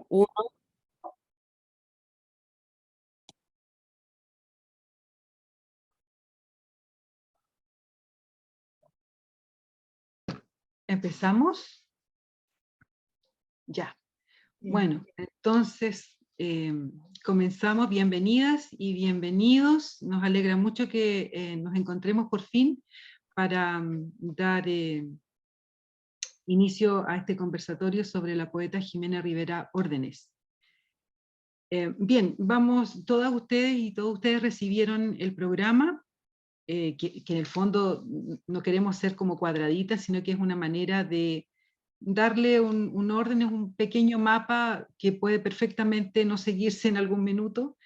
Uno. ¿Empezamos? Ya. Bueno, entonces comenzamos. Bienvenidas y bienvenidos. Nos alegra mucho que nos encontremos por fin para dar inicio a este conversatorio sobre la poeta Ximena Rivera Órdenes. Bien, vamos, todas ustedes y todos ustedes recibieron el programa, que en el fondo no queremos ser como cuadraditas, sino que es una manera de darle un orden, es un pequeño mapa que puede perfectamente no seguirse en algún minuto,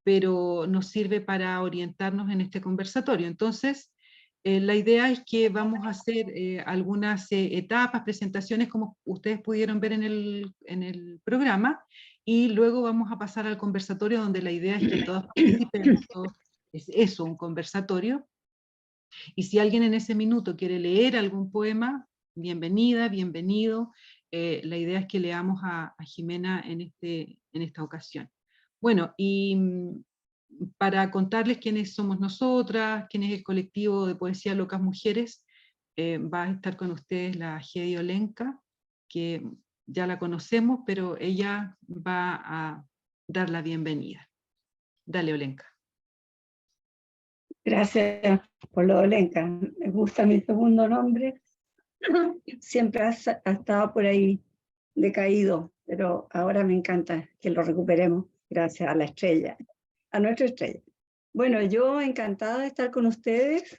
pero nos sirve para orientarnos en este conversatorio. Entonces, la idea es que vamos a hacer algunas etapas, presentaciones, como ustedes pudieron ver en el programa, y luego vamos a pasar al conversatorio, donde la idea es que todos participemos. Es eso, un conversatorio. Y si alguien en ese minuto quiere leer algún poema, bienvenida, bienvenido. La idea es que leamos a Ximena en esta ocasión. Bueno, y para contarles quiénes somos nosotras, quién es el colectivo de poesía Locas Mujeres, va a estar con ustedes la Gedi Olenka, que ya la conocemos, pero ella va a dar la bienvenida. Dale, Olenka. Gracias por lo de Olenka. Me gusta mi segundo nombre. Siempre ha estado por ahí decaído, pero ahora me encanta que lo recuperemos gracias a la estrella, a nuestra estrella. Bueno, yo encantada de estar con ustedes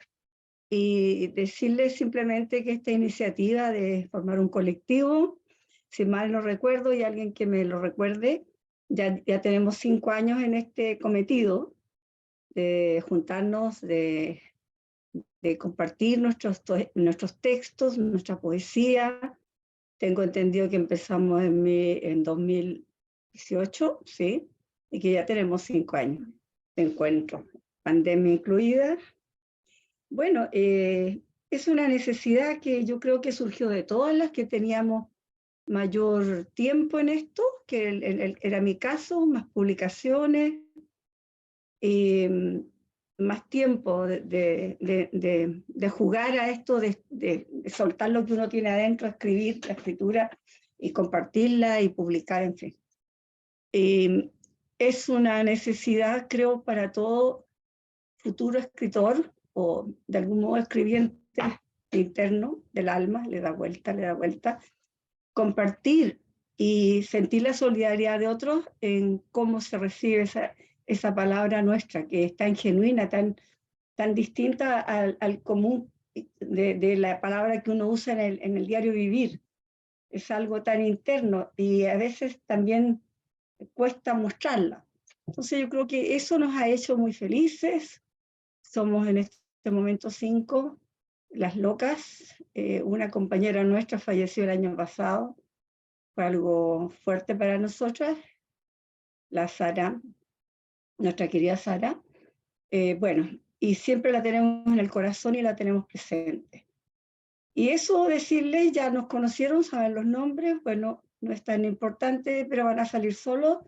y decirles simplemente que esta iniciativa de formar un colectivo, si mal no recuerdo, y alguien que me lo recuerde, ya tenemos 5 años en este cometido de juntarnos, de compartir nuestros textos, nuestra poesía. Tengo entendido que empezamos en 2018, ¿sí? Y que ya tenemos 5 años de encuentro, pandemia incluida. Bueno, es una necesidad que yo creo que surgió de todas las que teníamos mayor tiempo en esto, que era mi caso, más publicaciones, más tiempo de jugar a esto, de soltar lo que uno tiene adentro, escribir la escritura y compartirla y publicar, en fin. Es una necesidad, creo, para todo futuro escritor o de algún modo escribiente interno del alma, le da vuelta, compartir y sentir la solidaridad de otros en cómo se recibe esa palabra nuestra, que es tan genuina, tan distinta al común de la palabra que uno usa en el diario vivir. Es algo tan interno y a veces también cuesta mostrarla. Entonces yo creo que eso nos ha hecho muy felices. Somos en este momento 5, las locas. Una compañera nuestra falleció el año pasado. Fue algo fuerte para nosotras. La Sara, nuestra querida Sara. Bueno, y siempre la tenemos en el corazón y la tenemos presente. Y eso decirles, ya nos conocieron, saben los nombres, bueno, no es tan importante, pero van a salir solos.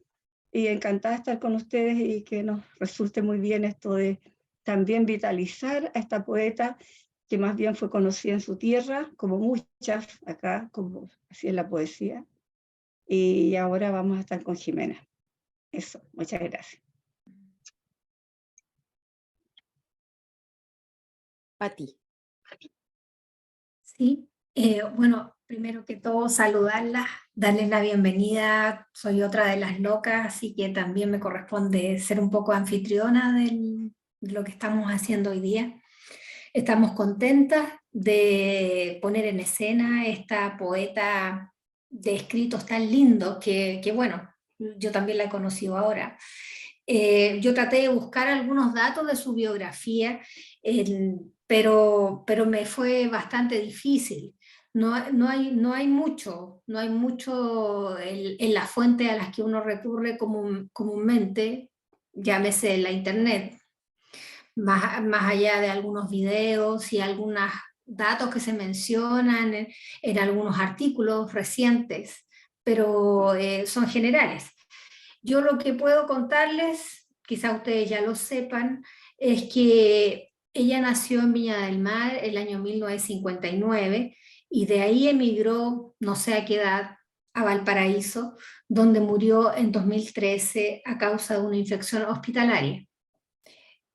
Y encantada de estar con ustedes y que nos resulte muy bien esto de también vitalizar a esta poeta que más bien fue conocida en su tierra, como muchas acá, como así es la poesía. Y ahora vamos a estar con Ximena. Eso, muchas gracias. Pati. Sí, bueno, primero que todo saludarlas, darles la bienvenida. Soy otra de las locas, así que también me corresponde ser un poco anfitriona de lo que estamos haciendo hoy día. Estamos contentas de poner en escena esta poeta de escritos tan lindos que bueno, yo también la he conocido ahora. Yo traté de buscar algunos datos de su biografía, pero me fue bastante difícil. No hay mucho en la fuente a las que uno recurre comúnmente, llámese la internet, más allá de algunos videos y algunos datos que se mencionan en algunos artículos recientes, pero son generales. Yo lo que puedo contarles, quizá ustedes ya lo sepan, es que ella nació en Viña del Mar el año 1959 y de ahí emigró, no sé a qué edad, a Valparaíso, donde murió en 2013 a causa de una infección hospitalaria.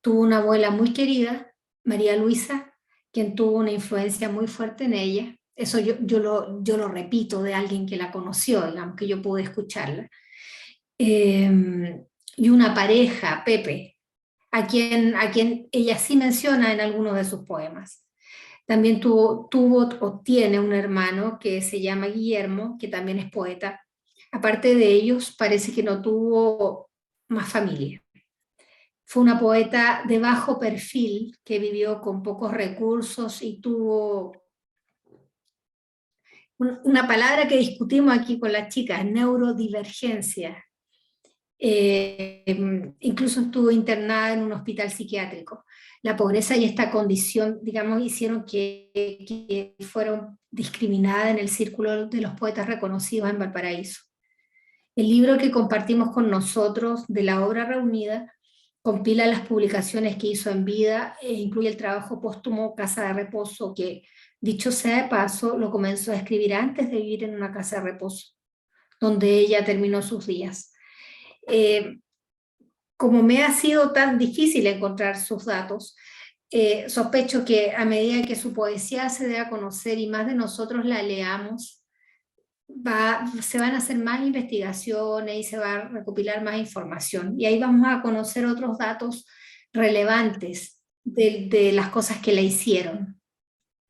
Tuvo una abuela muy querida, María Luisa, quien tuvo una influencia muy fuerte en ella. Eso yo lo repito de alguien que la conoció, digamos, que yo pude escucharla. Y una pareja, Pepe, a quien ella sí menciona en algunos de sus poemas. También tuvo o tiene un hermano que se llama Guillermo, que también es poeta. Aparte de ellos, parece que no tuvo más familia. Fue una poeta de bajo perfil que vivió con pocos recursos y tuvo una palabra que discutimos aquí con las chicas, neurodivergencia. Incluso estuvo internada en un hospital psiquiátrico. La pobreza y esta condición, digamos, hicieron que fueron discriminadas en el círculo de los poetas reconocidos en Valparaíso. El libro que compartimos con nosotros de la obra reunida compila las publicaciones que hizo en vida e incluye el trabajo póstumo Casa de Reposo, que, dicho sea de paso, lo comenzó a escribir antes de vivir en una casa de reposo, donde ella terminó sus días. Como me ha sido tan difícil encontrar sus datos, sospecho que a medida que su poesía se dé a conocer y más de nosotros la leamos, se van a hacer más investigaciones y se va a recopilar más información. Y ahí vamos a conocer otros datos relevantes de las cosas que le hicieron,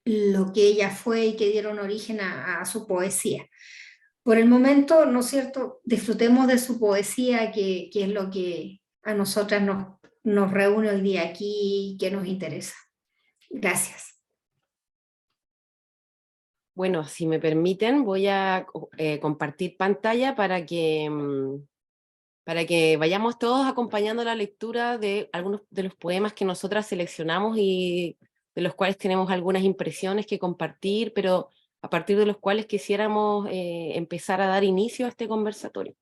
lo que ella fue y que dieron origen a su poesía. Por el momento, ¿no es cierto?, disfrutemos de su poesía, que es lo que a nosotras nos reúne hoy día aquí y que nos interesa. Gracias. Bueno, si me permiten, voy a compartir pantalla para que vayamos todos acompañando la lectura de algunos de los poemas que nosotras seleccionamos y de los cuales tenemos algunas impresiones que compartir, pero a partir de los cuales quisiéramos empezar a dar inicio a este conversatorio.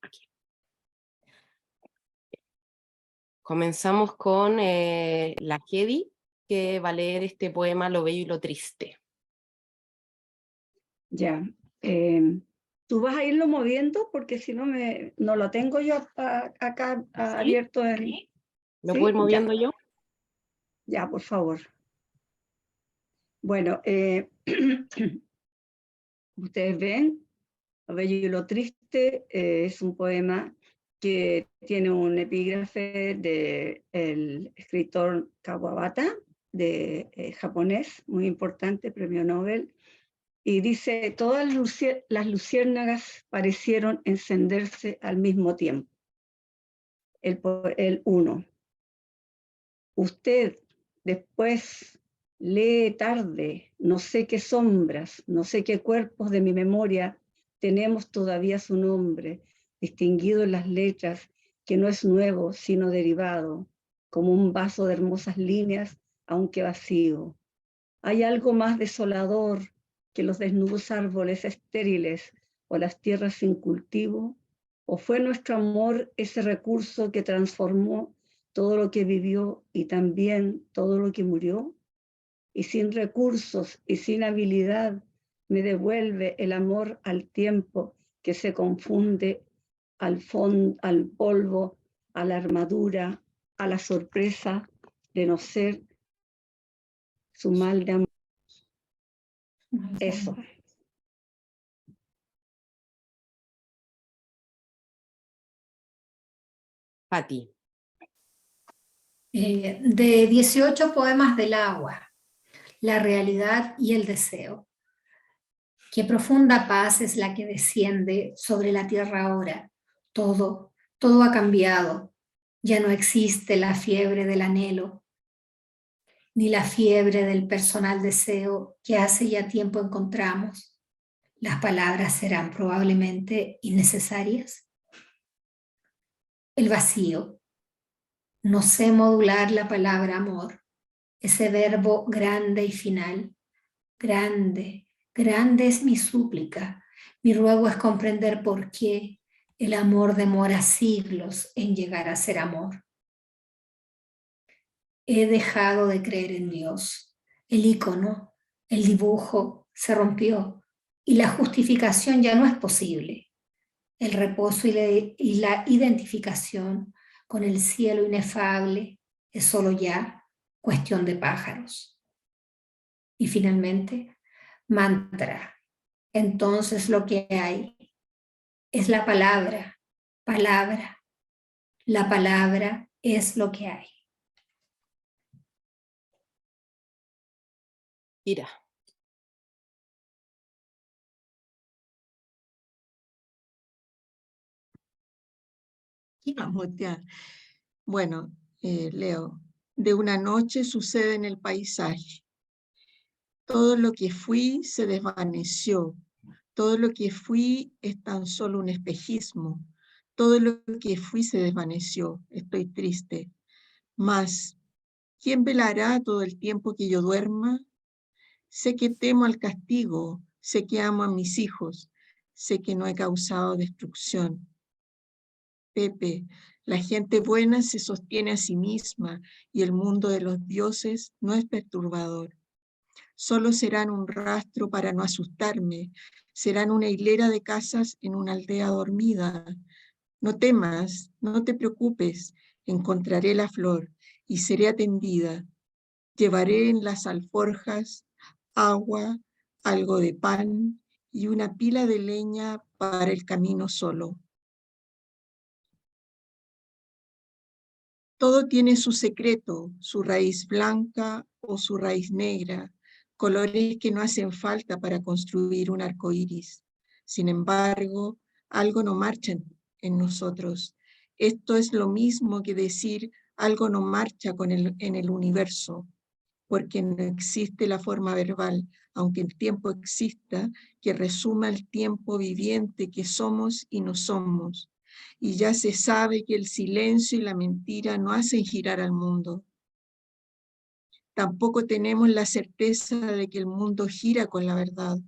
Aquí. Comenzamos con la Hedy, que va a leer este poema Lo bello y lo triste. Ya. ¿Tú vas a irlo moviendo? Porque si no, no lo tengo yo acá abierto. ¿Lo ¿Sí? puedo ir moviendo yo? Ya, por favor. Bueno, ustedes ven, Lo bello y lo triste es un poema que tiene un epígrafe del escritor Kawabata, japonés, muy importante, premio Nobel, y dice: todas las luciérnagas parecieron encenderse al mismo tiempo. El 1. Usted después lee tarde, no sé qué sombras, no sé qué cuerpos de mi memoria tenemos todavía su nombre, distinguido en las letras, que no es nuevo, sino derivado, como un vaso de hermosas líneas, aunque vacío. Hay algo más desolador que los desnudos árboles estériles o las tierras sin cultivo, o fue nuestro amor ese recurso que transformó todo lo que vivió y también todo lo que murió, y sin recursos y sin habilidad me devuelve el amor al tiempo que se confunde al polvo, a la armadura, a la sorpresa de no ser su mal de amor. Eso. Patti. De 18 poemas del agua, la realidad y el deseo. Qué profunda paz es la que desciende sobre la tierra ahora. Todo ha cambiado. Ya no existe la fiebre del anhelo, ni la fiebre del personal deseo que hace ya tiempo encontramos. Las palabras serán probablemente innecesarias. El vacío. No sé modular la palabra amor, ese verbo grande y final. Grande, Grande es mi súplica, mi ruego es comprender por qué el amor demora siglos en llegar a ser amor. He dejado de creer en Dios. El icono, el dibujo se rompió y la justificación ya no es posible. El reposo y la identificación con el cielo inefable es solo ya cuestión de pájaros. Y finalmente, mantra. Entonces lo que hay es la palabra, palabra. La palabra es lo que hay. Ira. Bueno, leo. De una noche sucede en el paisaje. Todo lo que fui se desvaneció. Todo lo que fui es tan solo un espejismo. Todo lo que fui se desvaneció. Estoy triste. Mas, ¿quién velará todo el tiempo que yo duerma? Sé que temo al castigo. Sé que amo a mis hijos. Sé que no he causado destrucción. Pepe, la gente buena se sostiene a sí misma y el mundo de los dioses no es perturbador. Solo serán un rastro para no asustarme, serán una hilera de casas en una aldea dormida. No temas, no te preocupes, encontraré la flor y seré atendida. Llevaré en las alforjas agua, algo de pan y una pila de leña para el camino solo. Todo tiene su secreto, su raíz blanca o su raíz negra, colores que no hacen falta para construir un arco iris. Sin embargo, algo no marcha en nosotros. Esto es lo mismo que decir algo no marcha en el universo, porque no existe la forma verbal, aunque el tiempo exista, que resuma el tiempo viviente que somos y no somos. Y ya se sabe que el silencio y la mentira no hacen girar al mundo. Tampoco tenemos la certeza de que el mundo gira con la verdad.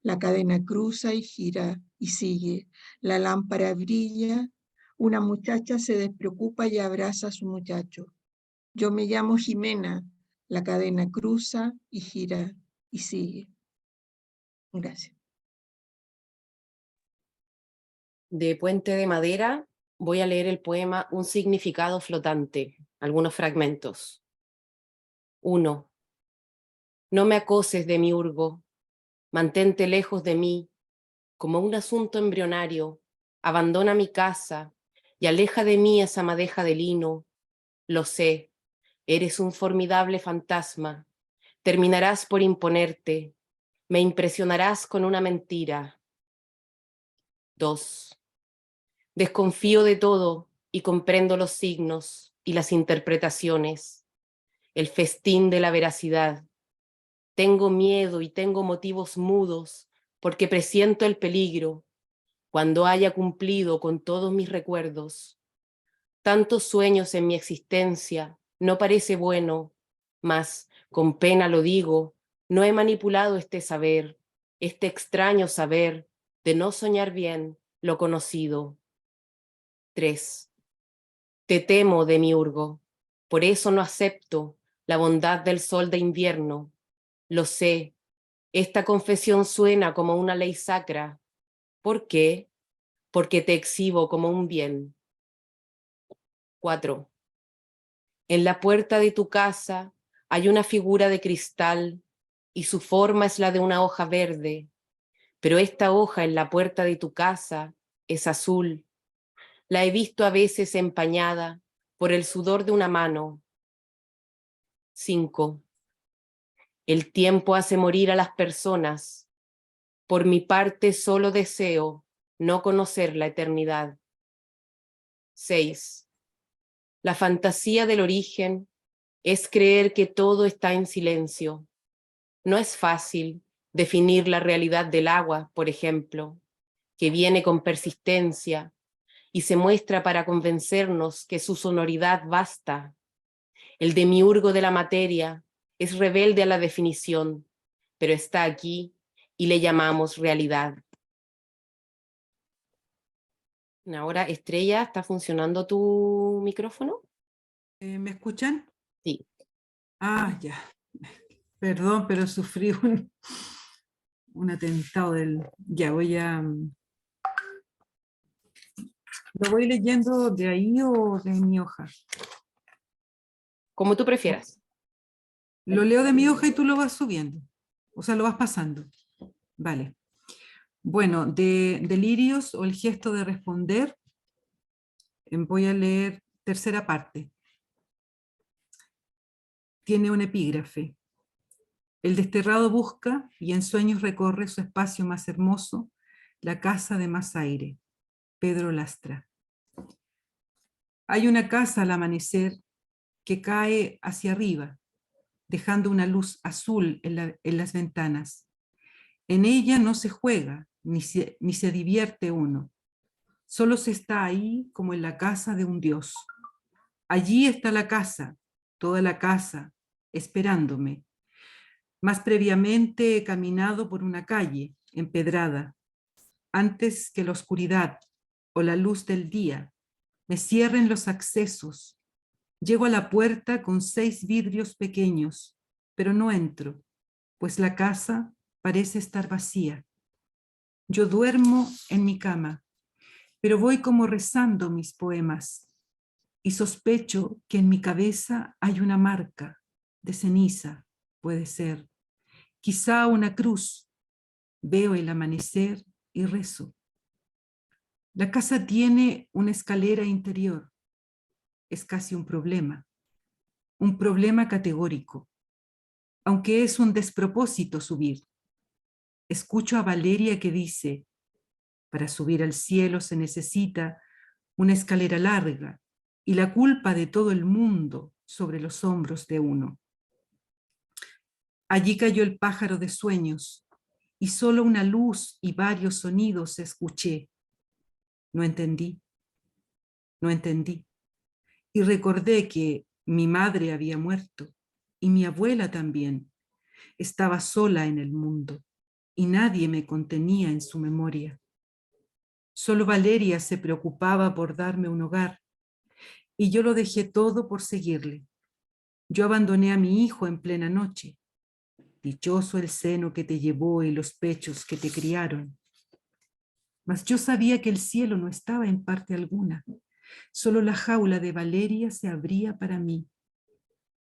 La cadena cruza y gira y sigue. La lámpara brilla. Una muchacha se despreocupa y abraza a su muchacho. Yo me llamo Jimena. La cadena cruza y gira y sigue. Gracias. De Puente de Madera voy a leer el poema Un significado flotante, algunos fragmentos. 1. No me acoses, demiurgo, mantente lejos de mí, como un asunto embrionario, abandona mi casa y aleja de mí esa madeja de lino. Lo sé, eres un formidable fantasma, terminarás por imponerte, me impresionarás con una mentira. 2. Desconfío de todo y comprendo los signos y las interpretaciones, el festín de la veracidad. Tengo miedo y tengo motivos mudos porque presiento el peligro cuando haya cumplido con todos mis recuerdos. Tantos sueños en mi existencia no parece bueno, mas con pena lo digo, no he manipulado este saber, este extraño saber de no soñar bien lo conocido. 3. Te temo, demiurgo, por eso no acepto la bondad del sol de invierno. Lo sé, esta confesión suena como una ley sacra. ¿Por qué? Porque te exhibo como un bien. 4. En la puerta de tu casa hay una figura de cristal y su forma es la de una hoja verde, pero esta hoja en la puerta de tu casa es azul. La he visto a veces empañada por el sudor de una mano. 5. El tiempo hace morir a las personas. Por mi parte solo deseo no conocer la eternidad. 6. La fantasía del origen es creer que todo está en silencio. No es fácil definir la realidad del agua, por ejemplo, que viene con persistencia y se muestra para convencernos que su sonoridad basta. El demiurgo de la materia es rebelde a la definición, pero está aquí y le llamamos realidad. Ahora, Estrella, ¿está funcionando tu micrófono? ¿Me escuchan? Sí. Ah, ya. Perdón, pero sufrí un atentado del... Ya voy a... ¿Lo voy leyendo de ahí o de mi hoja? Como tú prefieras. Lo leo de mi hoja y tú lo vas subiendo. O sea, lo vas pasando. Vale. Bueno, de Delirios o el gesto de responder, voy a leer tercera parte. Tiene un epígrafe. El desterrado busca y en sueños recorre su espacio más hermoso, la casa de más aire. Pedro Lastra. Hay una casa al amanecer que cae hacia arriba, dejando una luz azul en las ventanas. En ella no se juega, ni se divierte uno. Solo se está ahí como en la casa de un dios. Allí está la casa, toda la casa, esperándome. Más previamente he caminado por una calle empedrada, antes que la oscuridad o la luz del día me cierren los accesos. Llego a la puerta con 6 vidrios pequeños, pero no entro, pues la casa parece estar vacía. Yo duermo en mi cama, pero voy como rezando mis poemas y sospecho que en mi cabeza hay una marca de ceniza, puede ser, quizá una cruz. Veo el amanecer y rezo. La casa tiene una escalera interior. Es casi un problema categórico, aunque es un despropósito subir. Escucho a Valeria que dice, para subir al cielo se necesita una escalera larga y la culpa de todo el mundo sobre los hombros de uno. Allí cayó el pájaro de sueños y solo una luz y varios sonidos escuché. No entendí. Y recordé que mi madre había muerto y mi abuela también. Estaba sola en el mundo y nadie me contenía en su memoria. Solo Valeria se preocupaba por darme un hogar y yo lo dejé todo por seguirle. Yo abandoné a mi hijo en plena noche. Dichoso el seno que te llevó y los pechos que te criaron. Mas yo sabía que el cielo no estaba en parte alguna. Solo la jaula de Valeria se abría para mí.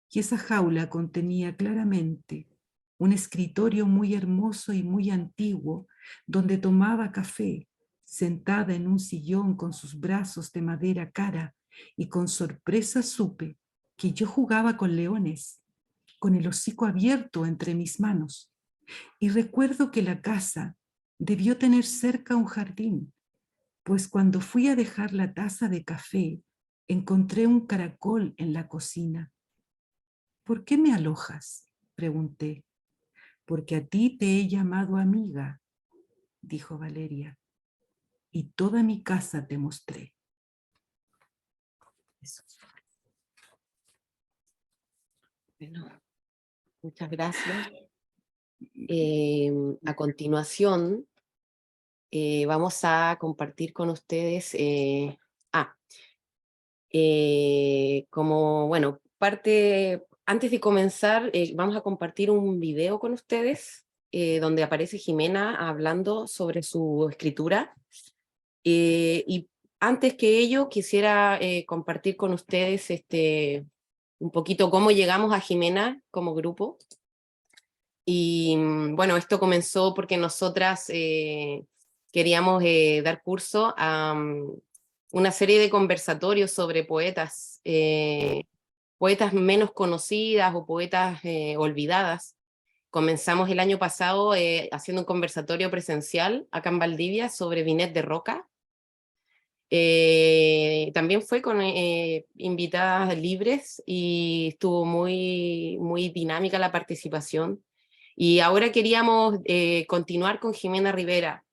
Y esa jaula contenía claramente un escritorio muy hermoso y muy antiguo, donde tomaba café, sentada en un sillón con sus brazos de madera cara, y con sorpresa supe que yo jugaba con leones, con el hocico abierto entre mis manos. Y recuerdo que la casa debió tener cerca un jardín, pues cuando fui a dejar la taza de café, encontré un caracol en la cocina. ¿Por qué me alojas?, pregunté. Porque a ti te he llamado amiga, dijo Valeria, y toda mi casa te mostré. Eso. Bueno, muchas gracias. A continuación, vamos a compartir con ustedes, como, bueno, antes de comenzar, vamos a compartir un video con ustedes, donde aparece Jimena hablando sobre su escritura. Y antes que ello, quisiera compartir con ustedes un poquito cómo llegamos a Jimena como grupo. Y bueno, esto comenzó porque nosotras queríamos dar curso a una serie de conversatorios sobre poetas, poetas menos conocidas o poetas olvidadas. Comenzamos el año pasado haciendo un conversatorio presencial acá en Valdivia sobre Vinet de Roca. También fue con invitadas libres y estuvo muy, muy dinámica la participación. Y ahora queríamos continuar con Jimena Rivera.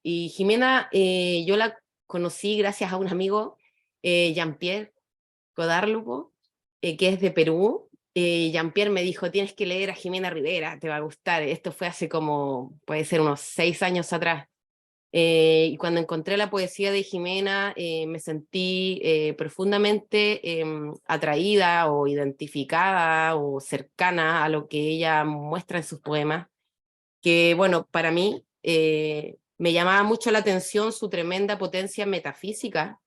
Y Jimena, yo la conocí gracias a un amigo, Jean-Pierre Codarlupo, que es de Perú, Jean-Pierre me dijo, tienes que leer a Jimena Rivera, te va a gustar. Esto fue hace como, puede ser unos 6 años atrás. Y cuando encontré la poesía de Jimena, me sentí profundamente atraída o identificada o cercana a lo que ella muestra en sus poemas, que bueno, para mí me llamaba mucho la atención su tremenda potencia metafísica.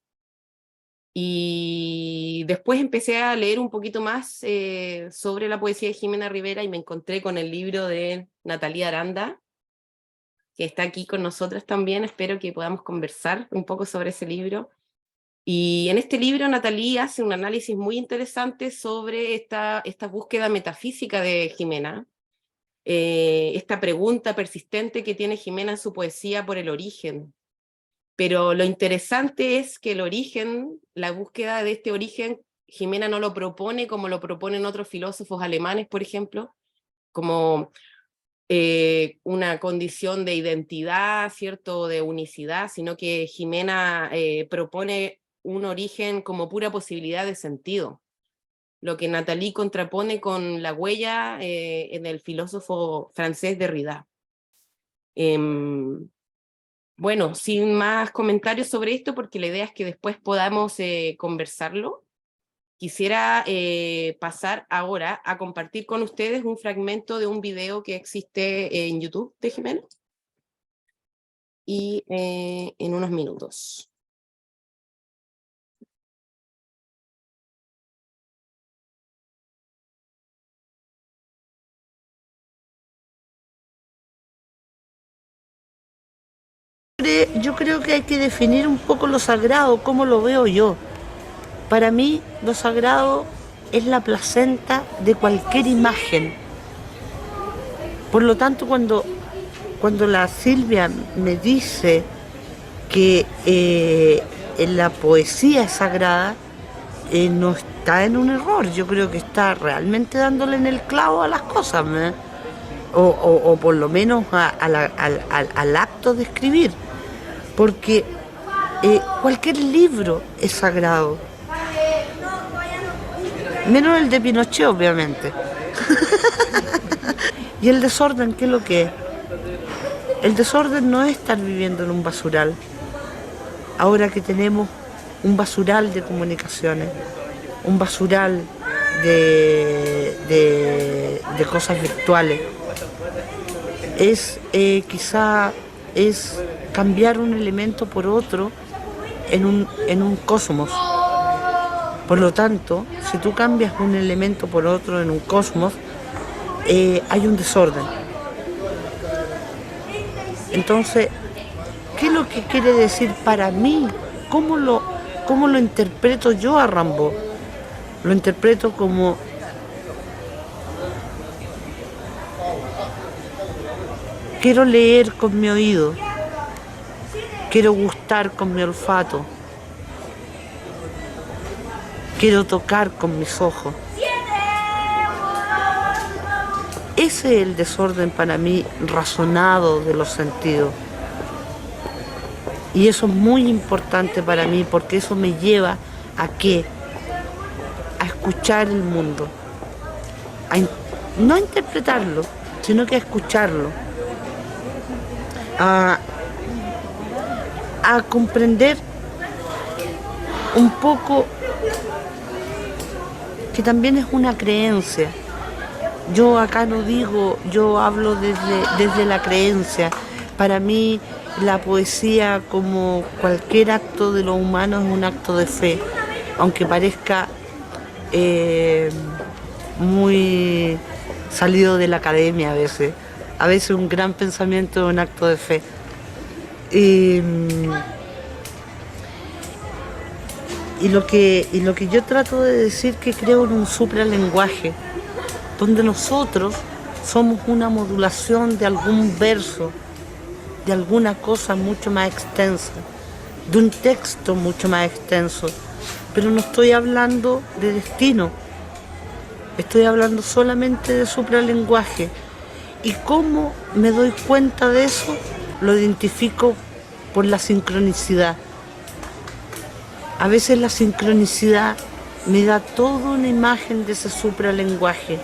Y después empecé a leer un poquito más sobre la poesía de Jimena Rivera y me encontré con el libro de Natalia Aranda, que está aquí con nosotros también. Espero que podamos conversar un poco sobre ese libro. Y en este libro Natalia hace un análisis muy interesante sobre esta búsqueda metafísica de Jimena, esta pregunta persistente que tiene Jimena en su poesía por el origen. Pero lo interesante es que el origen, la búsqueda de este origen, Jimena no lo propone como lo proponen otros filósofos alemanes, por ejemplo, como una condición de identidad, ¿cierto?, de unicidad, sino que Jimena propone un origen como pura posibilidad de sentido, lo que Nathalie contrapone con la huella en el filósofo francés Derrida. Bueno, sin más comentarios sobre esto, porque la idea es que después podamos conversarlo, quisiera pasar ahora a compartir con ustedes un fragmento de un video que existe en YouTube de Jimena, y en unos minutos. Yo creo que hay que definir un poco lo sagrado, cómo lo veo yo. Para mí, lo sagrado es la placenta de cualquier imagen. Por lo tanto, cuando la Silvia me dice que la poesía es sagrada, no está en un error. Yo creo que está realmente dándole en el clavo a las cosas, ¿eh? O por lo menos al acto de escribir. Porque cualquier libro es sagrado, menos el de Pinochet, obviamente. Y el desorden, ¿qué es lo que es? El desorden no es estar viviendo en un basural. Ahora que tenemos un basural de comunicaciones, un basural de cosas virtuales, quizá es cambiar un elemento por otro en un cosmos. Por lo tanto, si tú cambias un elemento por otro en un cosmos, hay un desorden. Entonces, ¿qué es lo que quiere decir para mí? ¿Cómo lo interpreto yo a Rimbaud? Lo interpreto como quiero leer con mi oído, quiero gustar con mi olfato, quiero tocar con mis ojos. Ese es el desorden para mí razonado de los sentidos. Y eso es muy importante para mí, porque eso me lleva ¿a qué? A escuchar el mundo. No a interpretarlo, sino que a escucharlo. A comprender un poco que también es una creencia. Yo acá no digo, yo hablo desde la creencia. Para mí la poesía, como cualquier acto de lo humano, es un acto de fe, aunque parezca muy salido de la academia a veces. A veces un gran pensamiento es un acto de fe. Y lo que yo trato de decir, que creo en un supralenguaje, donde nosotros somos una modulación de algún verso, de alguna cosa mucho más extensa, de un texto mucho más extenso. Pero no estoy hablando de destino, estoy hablando solamente de supralenguaje. ¿Y cómo me doy cuenta de eso? Lo identifico por la sincronicidad. A veces la sincronicidad me da toda una imagen de ese supralenguaje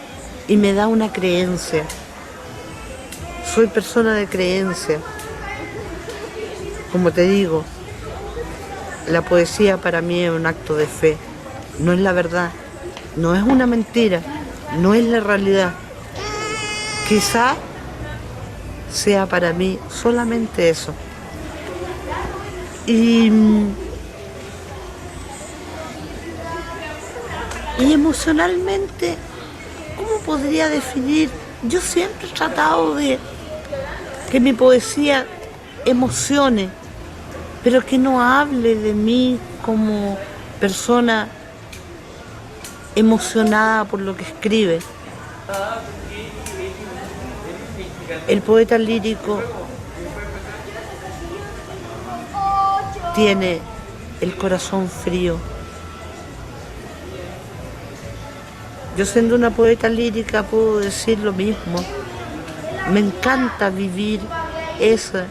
y me da una creencia. Soy persona de creencia. Como te digo, la poesía para mí es un acto de fe. No es la verdad, no es una mentira, no es la realidad. Quizá sea para mí solamente eso. Y emocionalmente, ¿cómo podría definir? Yo siempre he tratado de que mi poesía emocione, pero que no hable de mí como persona emocionada por lo que escribe. El poeta lírico tiene el corazón frío. Yo, siendo una poeta lírica, puedo decir lo mismo. Me encanta vivir esos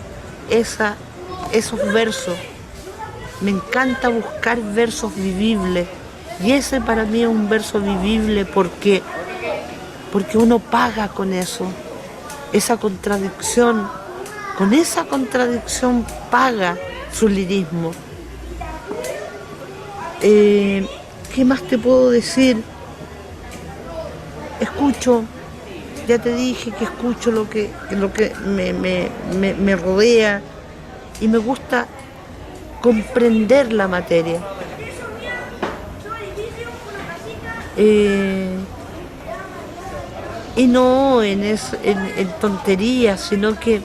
versos. Me encanta buscar versos vivibles. Y ese para mí es un verso vivible porque uno paga con eso. Esa contradicción, con esa contradicción paga su lirismo. ¿Qué más te puedo decir? Escucho, ya te dije que escucho lo que me rodea y me gusta comprender la materia. Y no en tonterías, sino que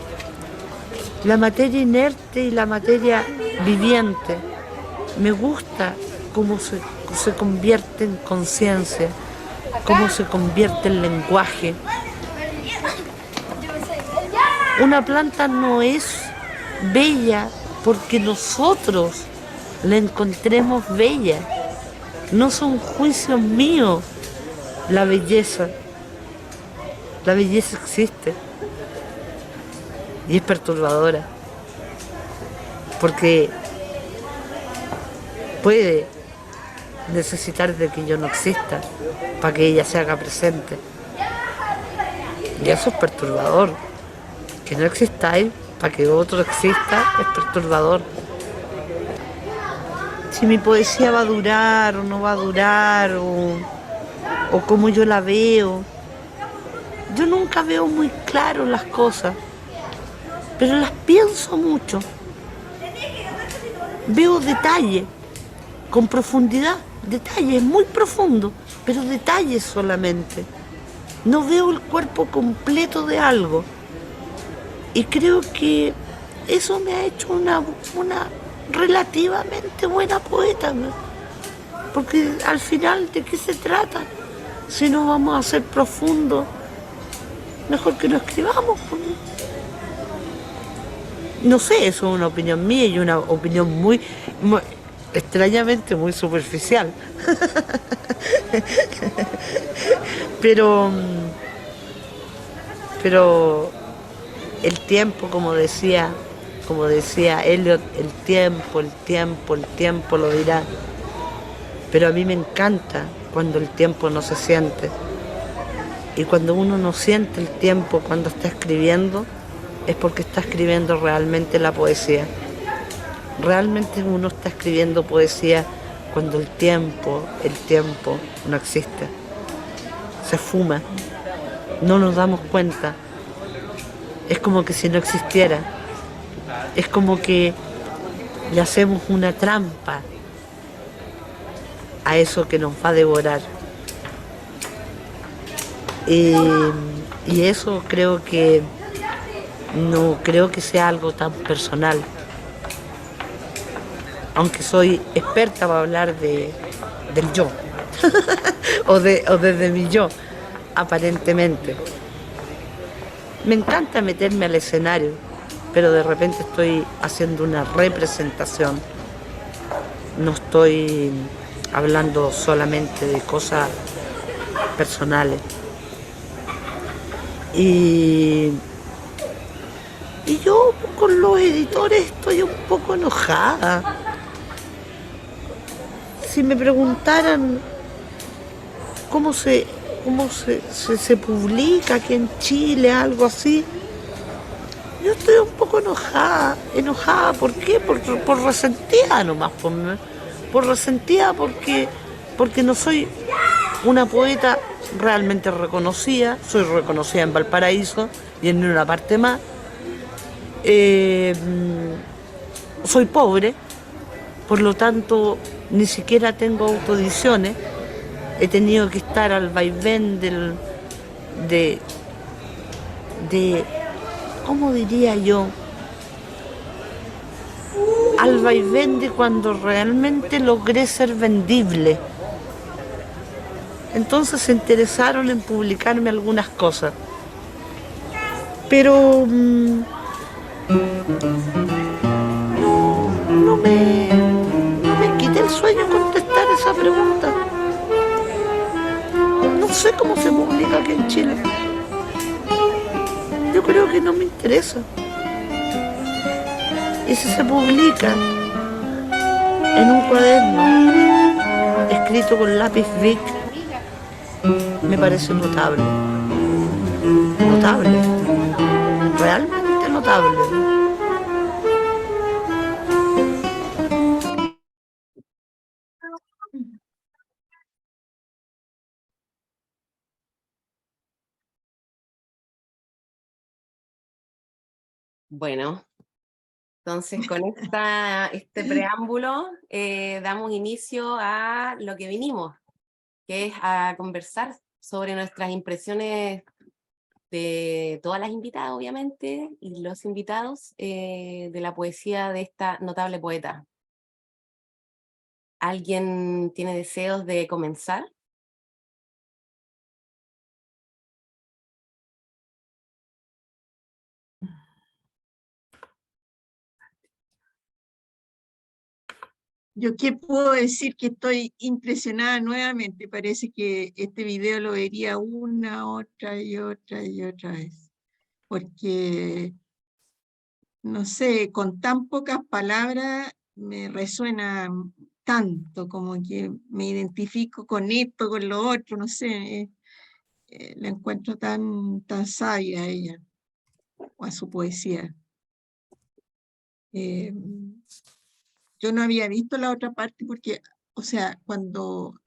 la materia inerte y la materia viviente. Me gusta cómo se convierte en conciencia, cómo se convierte en lenguaje. Una planta no es bella porque nosotros la encontremos bella. No son juicios míos la belleza. La belleza existe y es perturbadora porque puede necesitar de que yo no exista para que ella se haga presente, y eso es perturbador. Que no existáis para que otro exista es perturbador. Si mi poesía va a durar o no va a durar, o cómo yo la veo, yo nunca veo muy claro las cosas, pero las pienso mucho. Veo detalles con profundidad, detalles muy profundos, pero detalles solamente. No veo el cuerpo completo de algo. Y creo que eso me ha hecho una relativamente buena poeta, ¿no? Porque al final, ¿de qué se trata? Si no vamos a ser profundos, mejor que no escribamos. No sé, eso es una opinión mía y una opinión muy extrañamente muy superficial. Pero el tiempo, como decía Eliot, el tiempo lo dirá. Pero a mí me encanta cuando el tiempo no se siente. Y cuando uno no siente el tiempo cuando está escribiendo, es porque está escribiendo realmente la poesía. Realmente uno está escribiendo poesía cuando el tiempo no existe. Se fuma, no nos damos cuenta. Es como que si no existiera. Es como que le hacemos una trampa a eso que nos va a devorar. Y eso creo que no creo que sea algo tan personal. Aunque soy experta para hablar del yo, o desde mi yo, aparentemente. Me encanta meterme al escenario, pero de repente estoy haciendo una representación. No estoy hablando solamente de cosas personales. Y yo con los editores estoy un poco enojada. Si me preguntaran se publica aquí en Chile, algo así. Yo estoy un poco enojada, ¿por qué? Por resentida nomás, por resentida porque no soy una poeta realmente reconocida, soy reconocida en Valparaíso y en una parte más. Soy pobre, por lo tanto ni siquiera tengo autoediciones, he tenido que estar al vaivén de ¿cómo diría yo? Al vaivén de cuando realmente logré ser vendible. Entonces se interesaron en publicarme algunas cosas. Pero no me quité el sueño contestar esa pregunta. No sé cómo se publica aquí en Chile. Yo creo que no me interesa. Y si se publica en un cuaderno escrito con lápiz Bic, me parece notable. Notable. Realmente notable. Bueno, entonces con este preámbulo damos inicio a lo que vinimos, que es a conversar sobre nuestras impresiones de todas las invitadas, obviamente, y los invitados de la poesía de esta notable poeta. ¿Alguien tiene deseos de comenzar? Yo qué puedo decir, que estoy impresionada nuevamente. Parece que este video lo vería una, otra y otra y otra vez. Porque, no sé, con tan pocas palabras me resuena tanto, como que me identifico con esto, con lo otro, no sé. La encuentro tan sabia a ella, o a su poesía. Yo no había visto la otra parte porque, o sea, cuando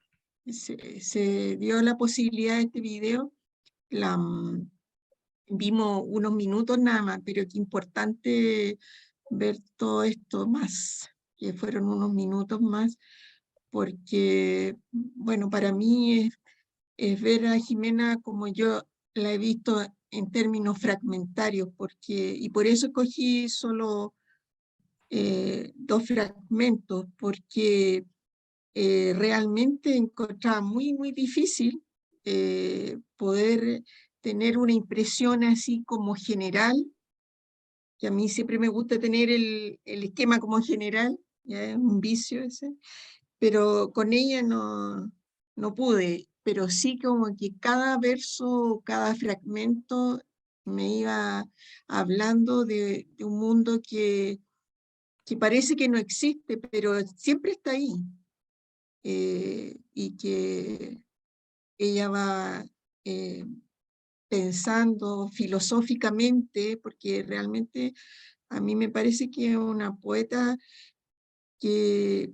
se dio la posibilidad de este video, vimos unos minutos nada más, pero qué importante ver todo esto más, que fueron unos minutos más, porque, bueno, para mí es ver a Jimena como yo la he visto en términos fragmentarios, y por eso escogí solo 2 fragmentos, porque realmente encontraba muy difícil poder tener una impresión así como general, que a mí siempre me gusta tener el esquema como general, ya es un vicio ese, pero con ella no pude, pero sí como que cada verso, cada fragmento me iba hablando de un mundo que parece que no existe, pero siempre está ahí, y que ella va pensando filosóficamente, porque realmente a mí me parece que es una poeta que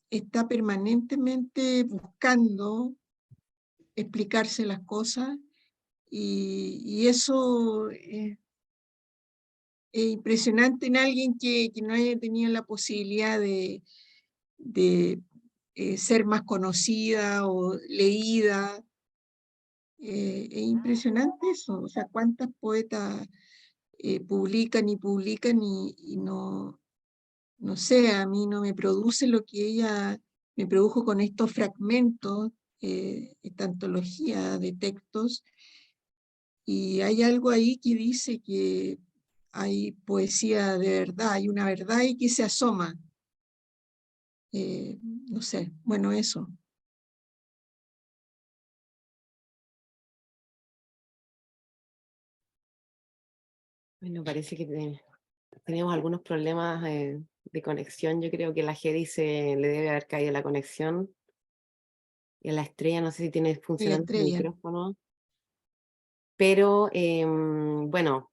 está permanentemente buscando explicarse las cosas, y eso es impresionante en alguien que no haya tenido la posibilidad de ser más conocida o leída. Es impresionante eso, o sea, cuántas poetas publican y no sé, a mí no me produce lo que ella me produjo con estos fragmentos, esta antología de textos, y hay algo ahí que dice que hay poesía de verdad, hay una verdad ahí que se asoma. No sé, bueno, eso. Bueno, parece que teníamos algunos problemas de conexión. Yo creo que la Geri le debe haber caído la conexión. y a la Estrella, no sé si tiene funcionando el Estrella. micrófono. Pero bueno,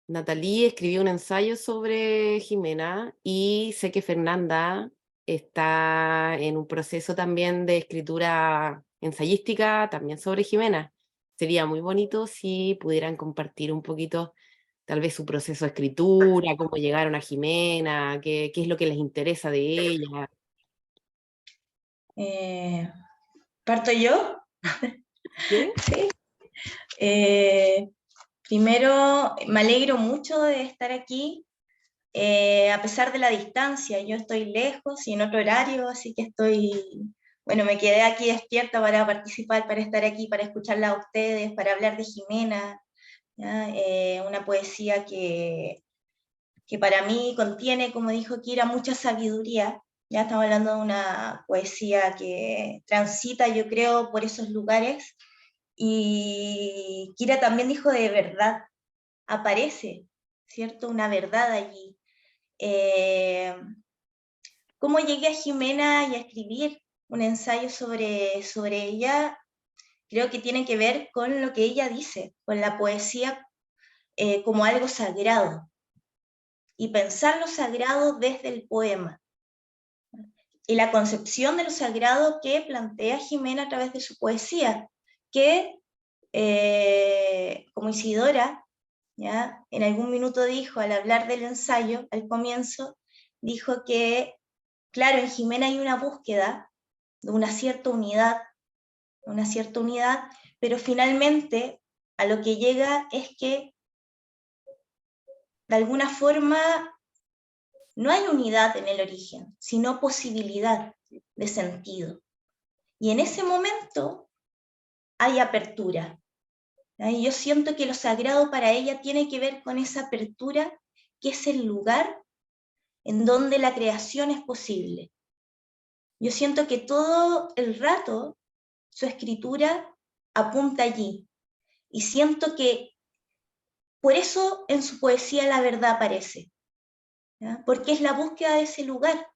Natalie escribió un ensayo sobre Jimena y sé que Fernanda está en un proceso también de escritura ensayística también sobre Jimena. Sería muy bonito si pudieran compartir un poquito tal vez su proceso de escritura, cómo llegaron a Jimena, qué es lo que les interesa de ella. ¿Parto yo? ¿Sí? Sí. Primero, me alegro mucho de estar aquí, a pesar de la distancia. Yo estoy lejos y en otro horario, así que bueno, me quedé aquí despierta para participar, para estar aquí, para escucharla a ustedes, para hablar de Jimena, ¿ya? Una poesía que para mí contiene, como dijo Kira, mucha sabiduría. Ya estamos hablando de una poesía que transita, yo creo, por esos lugares. Y Kira también dijo de verdad, aparece, ¿cierto? Una verdad allí. ¿Cómo llegué a Jimena y a escribir un ensayo sobre ella? Creo que tiene que ver con lo que ella dice, con la poesía como algo sagrado, y pensar lo sagrado desde el poema. Y la concepción de lo sagrado que plantea Jimena a través de su poesía, que, como Isidora, ¿ya? En algún minuto dijo, al hablar del ensayo, al comienzo, dijo que, claro, en Jimena hay una búsqueda de una cierta unidad, pero finalmente a lo que llega es que, de alguna forma, no hay unidad en el origen, sino posibilidad de sentido. Y en ese momento hay apertura. Y yo siento que lo sagrado para ella tiene que ver con esa apertura, que es el lugar en donde la creación es posible. Yo siento que todo el rato su escritura apunta allí. Y siento que por eso en su poesía la verdad aparece, ¿ya? Porque es la búsqueda de ese lugar,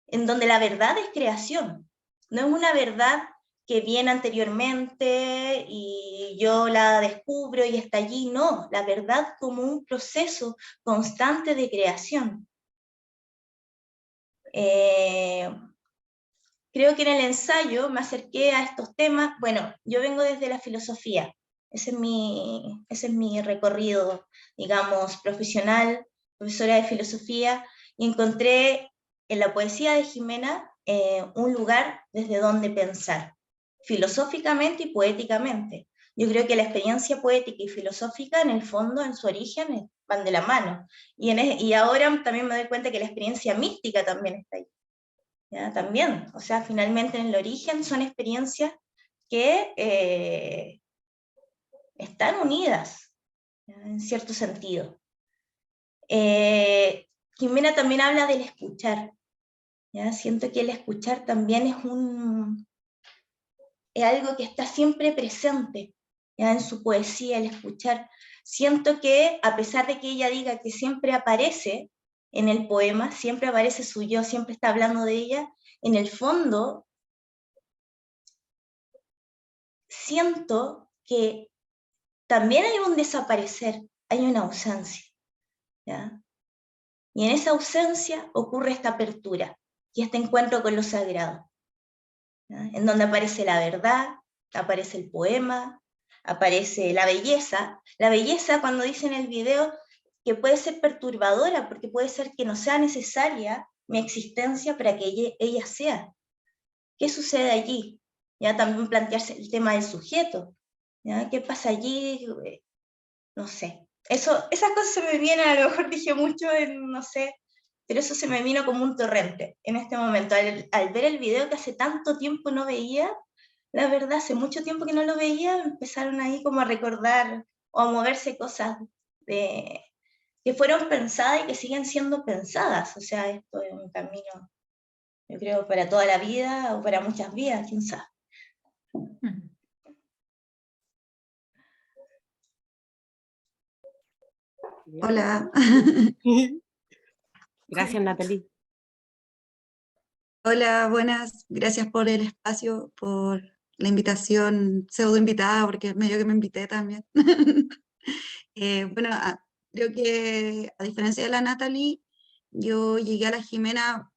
en donde la verdad es creación. No es una verdad que viene anteriormente y yo la descubro y está allí, no, la verdad como un proceso constante de creación. Creo que en el ensayo me acerqué a estos temas. Bueno, yo vengo desde la filosofía, ese es mi recorrido, digamos, profesional, profesora de filosofía, y encontré en la poesía de Jimena un lugar desde donde pensar, filosóficamente y poéticamente. Yo creo que la experiencia poética y filosófica, en el fondo, en su origen, van de la mano. Y ahora también me doy cuenta que la experiencia mística también está ahí. ¿Ya? También, o sea, finalmente en el origen son experiencias que están unidas, ¿ya? En cierto sentido. Jimena también habla del escuchar, ¿ya? Siento que el escuchar también es algo que está siempre presente, ¿ya? En su poesía, el escuchar. Siento que a pesar de que ella diga que siempre aparece en el poema, siempre aparece su yo, siempre está hablando de ella, en el fondo siento que también hay un desaparecer, hay una ausencia, ¿ya? Y en esa ausencia ocurre esta apertura y este encuentro con lo sagrado, ¿ya? En donde aparece la verdad, aparece el poema, aparece la belleza. La belleza, cuando dice en el video, que puede ser perturbadora, porque puede ser que no sea necesaria mi existencia para que ella sea. ¿Qué sucede allí? Ya también plantearse el tema del sujeto, ¿ya? ¿Qué pasa allí? No sé. Esas cosas se me vienen, a lo mejor dije mucho, no sé, pero eso se me vino como un torrente en este momento. Al ver el video que hace tanto tiempo no veía, la verdad, hace mucho tiempo que no lo veía, empezaron ahí como a recordar o a moverse cosas que fueron pensadas y que siguen siendo pensadas. O sea, esto es un camino, yo creo, para toda la vida o para muchas vidas, quién sabe. Hola. Gracias, Natalie. Hola, buenas. Gracias por el espacio, por la invitación, pseudo invitada, porque medio que me invité también. Bueno, creo que a diferencia de la Natalie, yo llegué a la Jimena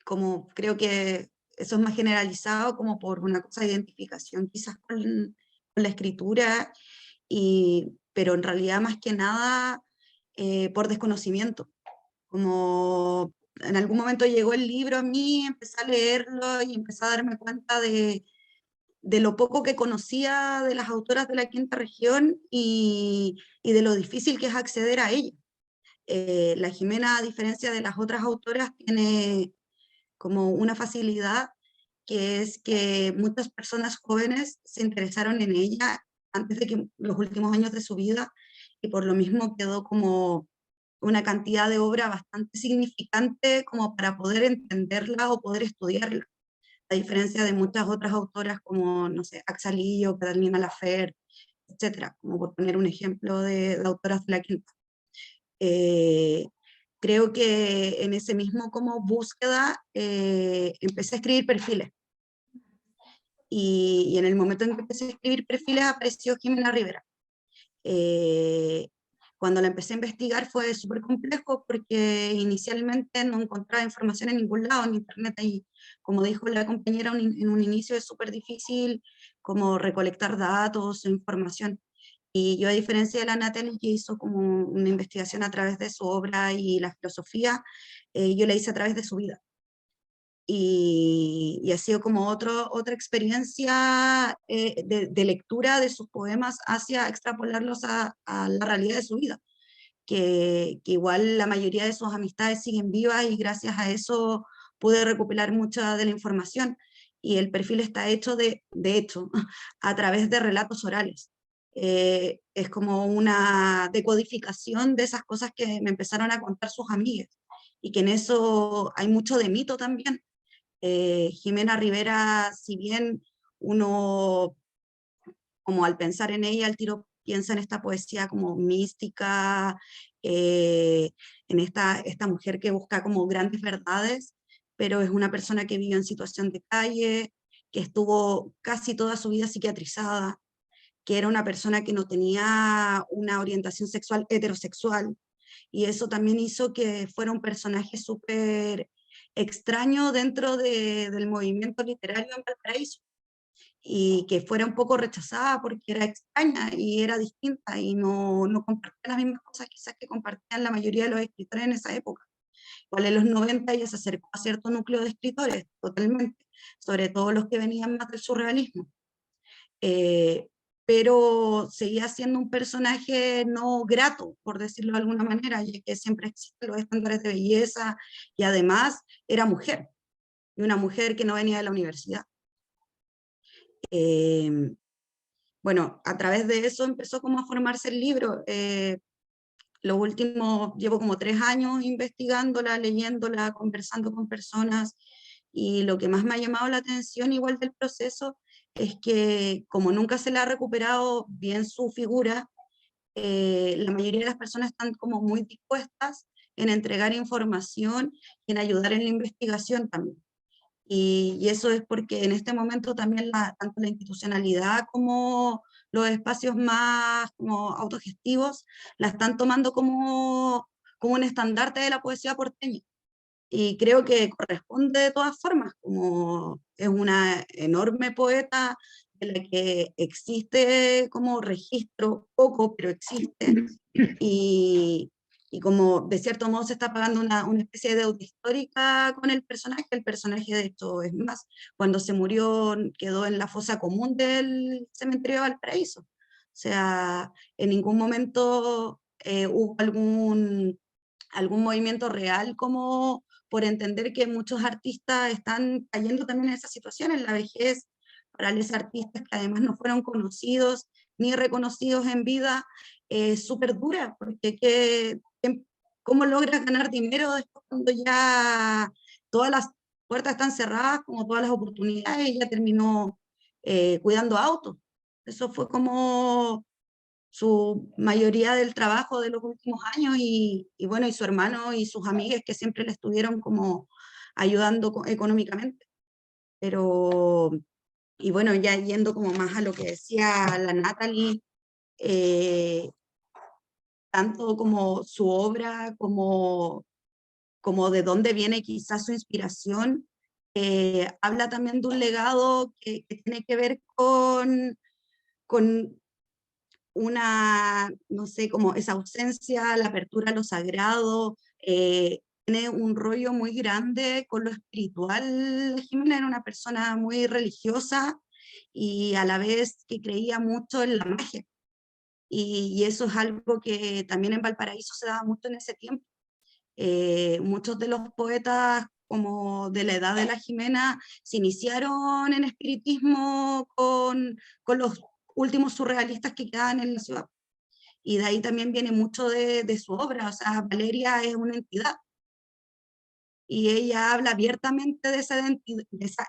como creo que eso es más generalizado como por una cosa de identificación quizás con la escritura, pero en realidad más que nada por desconocimiento. Como en algún momento llegó el libro a mí, empecé a leerlo y empecé a darme cuenta de lo poco que conocía de las autoras de la quinta región y de lo difícil que es acceder a ella. La Jimena, a diferencia de las otras autoras, tiene como una facilidad, que es que muchas personas jóvenes se interesaron en ella antes de que los últimos años de su vida, y por lo mismo quedó como una cantidad de obra bastante significante como para poder entenderla o poder estudiarla, a diferencia de muchas otras autoras como, no sé, Axalillo, Catalina Lafer, etcétera, como por poner un ejemplo de autoras de la quinta. Creo que en ese mismo como búsqueda empecé a escribir perfiles. Y en el momento en que empecé a escribir perfiles apareció Jimena Rivera. Cuando la empecé a investigar fue súper complejo porque inicialmente no encontraba información en ningún lado, en internet, y como dijo la compañera, en un inicio es súper difícil como recolectar datos o información. Y yo, a diferencia de la Natalie, que hizo como una investigación a través de su obra y la filosofía, yo la hice a través de su vida. Y ha sido como otra experiencia de lectura de sus poemas hacia extrapolarlos a la realidad de su vida. Que igual la mayoría de sus amistades siguen vivas y gracias a eso pude recopilar mucha de la información. Y el perfil está hecho de hecho, a través de relatos orales. Es como una decodificación de esas cosas que me empezaron a contar sus amigas, y que en eso hay mucho de mito también. Jimena Rivera, si bien uno, como al pensar en ella, al tiro piensa en esta poesía como mística, en esta mujer que busca como grandes verdades, pero es una persona que vivió en situación de calle, que estuvo casi toda su vida psiquiatrizada, que era una persona que no tenía una orientación sexual heterosexual, y eso también hizo que fuera un personaje súper extraño dentro del movimiento literario en Valparaíso, y que fuera un poco rechazada porque era extraña y era distinta y no compartía las mismas cosas quizás que compartían la mayoría de los escritores en esa época. Igual en los 90 ella se acercó a cierto núcleo de escritores, totalmente, sobre todo los que venían más del surrealismo. Pero seguía siendo un personaje no grato, por decirlo de alguna manera, ya que siempre existen los estándares de belleza, y además era mujer, y una mujer que no venía de la universidad. Bueno, a través de eso empezó como a formarse el libro. Lo último, llevo como 3 años investigándola, leyéndola, conversando con personas, y lo que más me ha llamado la atención igual del proceso es que como nunca se le ha recuperado bien su figura, la mayoría de las personas están como muy dispuestas en entregar información y en ayudar en la investigación también. Y eso es porque en este momento también tanto la institucionalidad como los espacios más como autogestivos la están tomando como un estandarte de la poesía porteña. Y creo que corresponde de todas formas, como es una enorme poeta de la que existe como registro, poco, pero existe, y como de cierto modo se está pagando una especie de deuda histórica con el personaje de hecho es más, cuando se murió quedó en la fosa común del cementerio de Valparaíso. O sea, en ningún momento hubo algún movimiento real como por entender que muchos artistas están cayendo también en esa situación, en la vejez, para los artistas que además no fueron conocidos ni reconocidos en vida, súper dura, porque ¿cómo logras ganar dinero después cuando ya todas las puertas están cerradas, como todas las oportunidades, y ya terminó cuidando autos? Eso fue como su mayoría del trabajo de los últimos años, y bueno, y su hermano y sus amigas que siempre le estuvieron como ayudando económicamente. Pero, y bueno, ya yendo como más a lo que decía la Natalie, tanto como su obra, como de dónde viene quizás su inspiración, habla también de un legado que tiene que ver con una, no sé, como esa ausencia, la apertura a lo sagrado, tiene un rollo muy grande con lo espiritual. Jimena era una persona muy religiosa y a la vez que creía mucho en la magia. Y eso es algo que también en Valparaíso se daba mucho en ese tiempo. Muchos de los poetas como de la edad de la Jimena se iniciaron en espiritismo con los últimos surrealistas que quedaban en la ciudad. Y de ahí también viene mucho de su obra. O sea, Valeria es una entidad. Y ella habla abiertamente de esa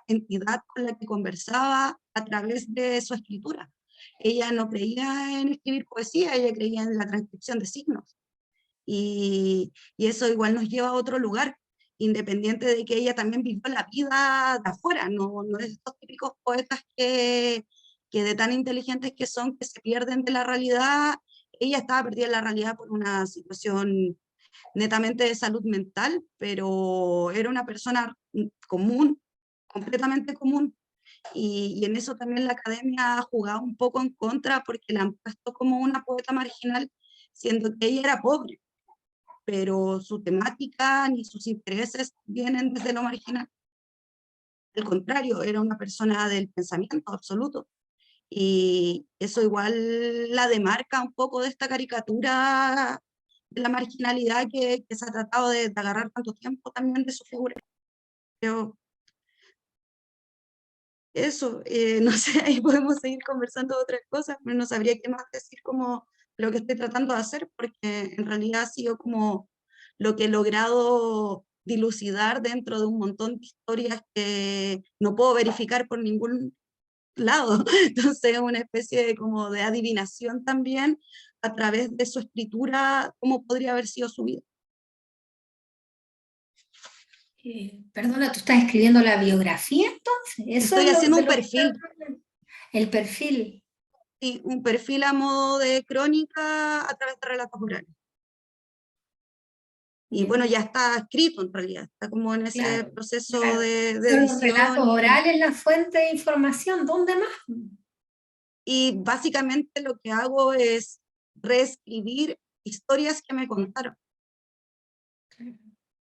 entidad con la que conversaba a través de su escritura. Ella no creía en escribir poesía, ella creía en la transcripción de signos. Y eso igual nos lleva a otro lugar, independiente de que ella también vivió la vida de afuera, no es estos típicos poetas que de tan inteligentes que son, que se pierden de la realidad. Ella estaba perdida en la realidad por una situación netamente de salud mental, pero era una persona común, completamente común. Y en eso también la academia ha jugado un poco en contra, porque la han puesto como una poeta marginal, siendo que ella era pobre, pero su temática ni sus intereses vienen desde lo marginal. Al contrario, era una persona del pensamiento absoluto. Y eso igual la demarca un poco de esta caricatura de la marginalidad que se ha tratado de agarrar tanto tiempo también de su figura. Pero eso, no sé, ahí podemos seguir conversando de otras cosas, pero no sabría qué más decir como lo que estoy tratando de hacer, porque en realidad ha sido como lo que he logrado dilucidar dentro de un montón de historias que no puedo verificar por ningún lado. Entonces es una especie de, como de adivinación también a través de su escritura, cómo podría haber sido su vida. Perdona, ¿tú estás escribiendo la biografía entonces? Eso Estoy es haciendo de un perfil. El perfil. Sí, un perfil a modo de crónica a través de relatos orales. Y bueno, ya está escrito en realidad, está como en ese Claro, proceso claro. de Son los edición. relatos orales la fuente de información, ¿dónde más? Y básicamente lo que hago es reescribir historias que me contaron.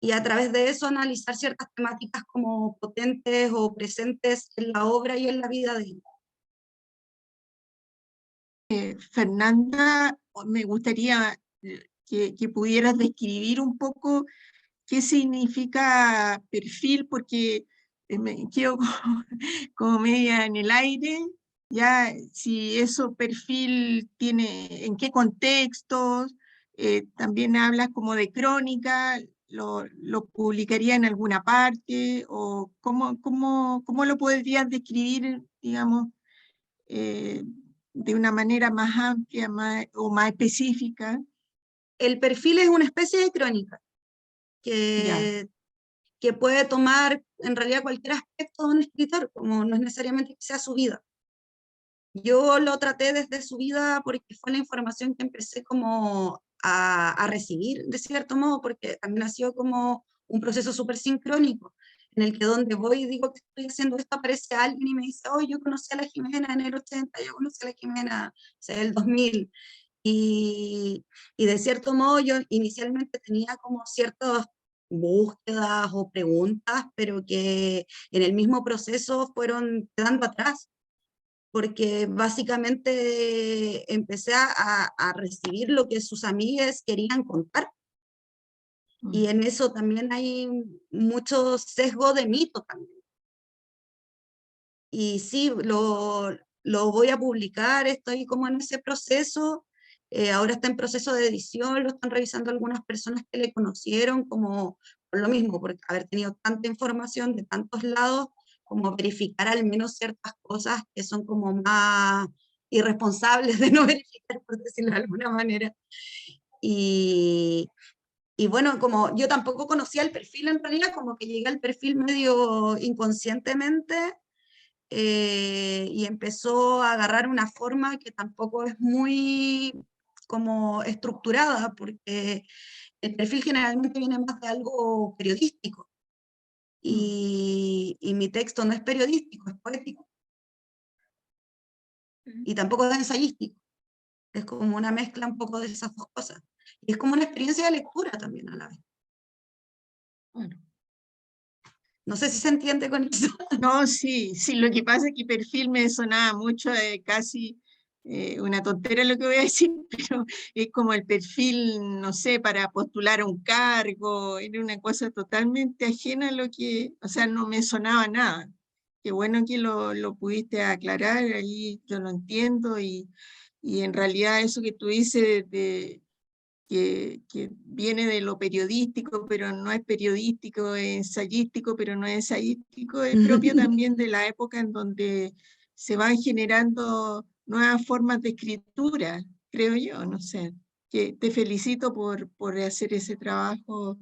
Y a través de eso analizar ciertas temáticas como potentes o presentes en la obra y en la vida de ella. Fernanda, me gustaría que pudieras describir un poco qué significa perfil, porque me quedo como media en el aire, ya si eso perfil tiene, en qué contextos, también hablas como de crónica, lo publicaría en alguna parte, o cómo lo podrías describir, digamos, de una manera más amplia o más específica. El perfil es una especie de crónica Ya. que puede tomar en realidad cualquier aspecto de un escritor, como no es necesariamente que sea su vida. Yo lo traté desde su vida porque fue la información que empecé como a recibir, de cierto modo, porque también ha sido como un proceso súper sincrónico, en el que donde voy y digo que estoy haciendo esto, aparece alguien y me dice, oh, yo conocí a la Jimena en el 80, yo conocí a la Jimena en el 2000, y de cierto modo yo inicialmente tenía como ciertas búsquedas o preguntas, pero que en el mismo proceso fueron quedando atrás, porque básicamente empecé a recibir lo que sus amigas querían contar. Y en eso también hay mucho sesgo de mito también. Y sí, lo voy a publicar, estoy como en ese proceso, ahora está en proceso de edición, lo están revisando algunas personas que le conocieron, como por lo mismo, por haber tenido tanta información de tantos lados, como verificar al menos ciertas cosas que son como más irresponsables de no verificar, por decirlo de alguna manera. Y y bueno, como yo tampoco conocía el perfil en realidad, como que llegué al perfil medio inconscientemente, y empezó a agarrar una forma que tampoco es muy como estructurada, porque el perfil generalmente viene más de algo periodístico, y mi texto no es periodístico, es poético, y tampoco es ensayístico, es como una mezcla un poco de esas dos cosas, y es como una experiencia de lectura también a la vez. Bueno. No sé si se entiende con eso. No, sí, sí, lo que pasa es que perfil me sonaba mucho, casi una tontera lo que voy a decir, pero es como el perfil, no sé, para postular a un cargo, era una cosa totalmente ajena a lo que, o sea, no me sonaba nada. Qué bueno que lo pudiste aclarar, ahí yo lo entiendo y en realidad eso que tú dices de que viene de lo periodístico, pero no es periodístico, es ensayístico, pero no es ensayístico, es propio también de la época en donde se van generando nuevas formas de escritura, creo yo, no sé. Que te felicito por hacer ese trabajo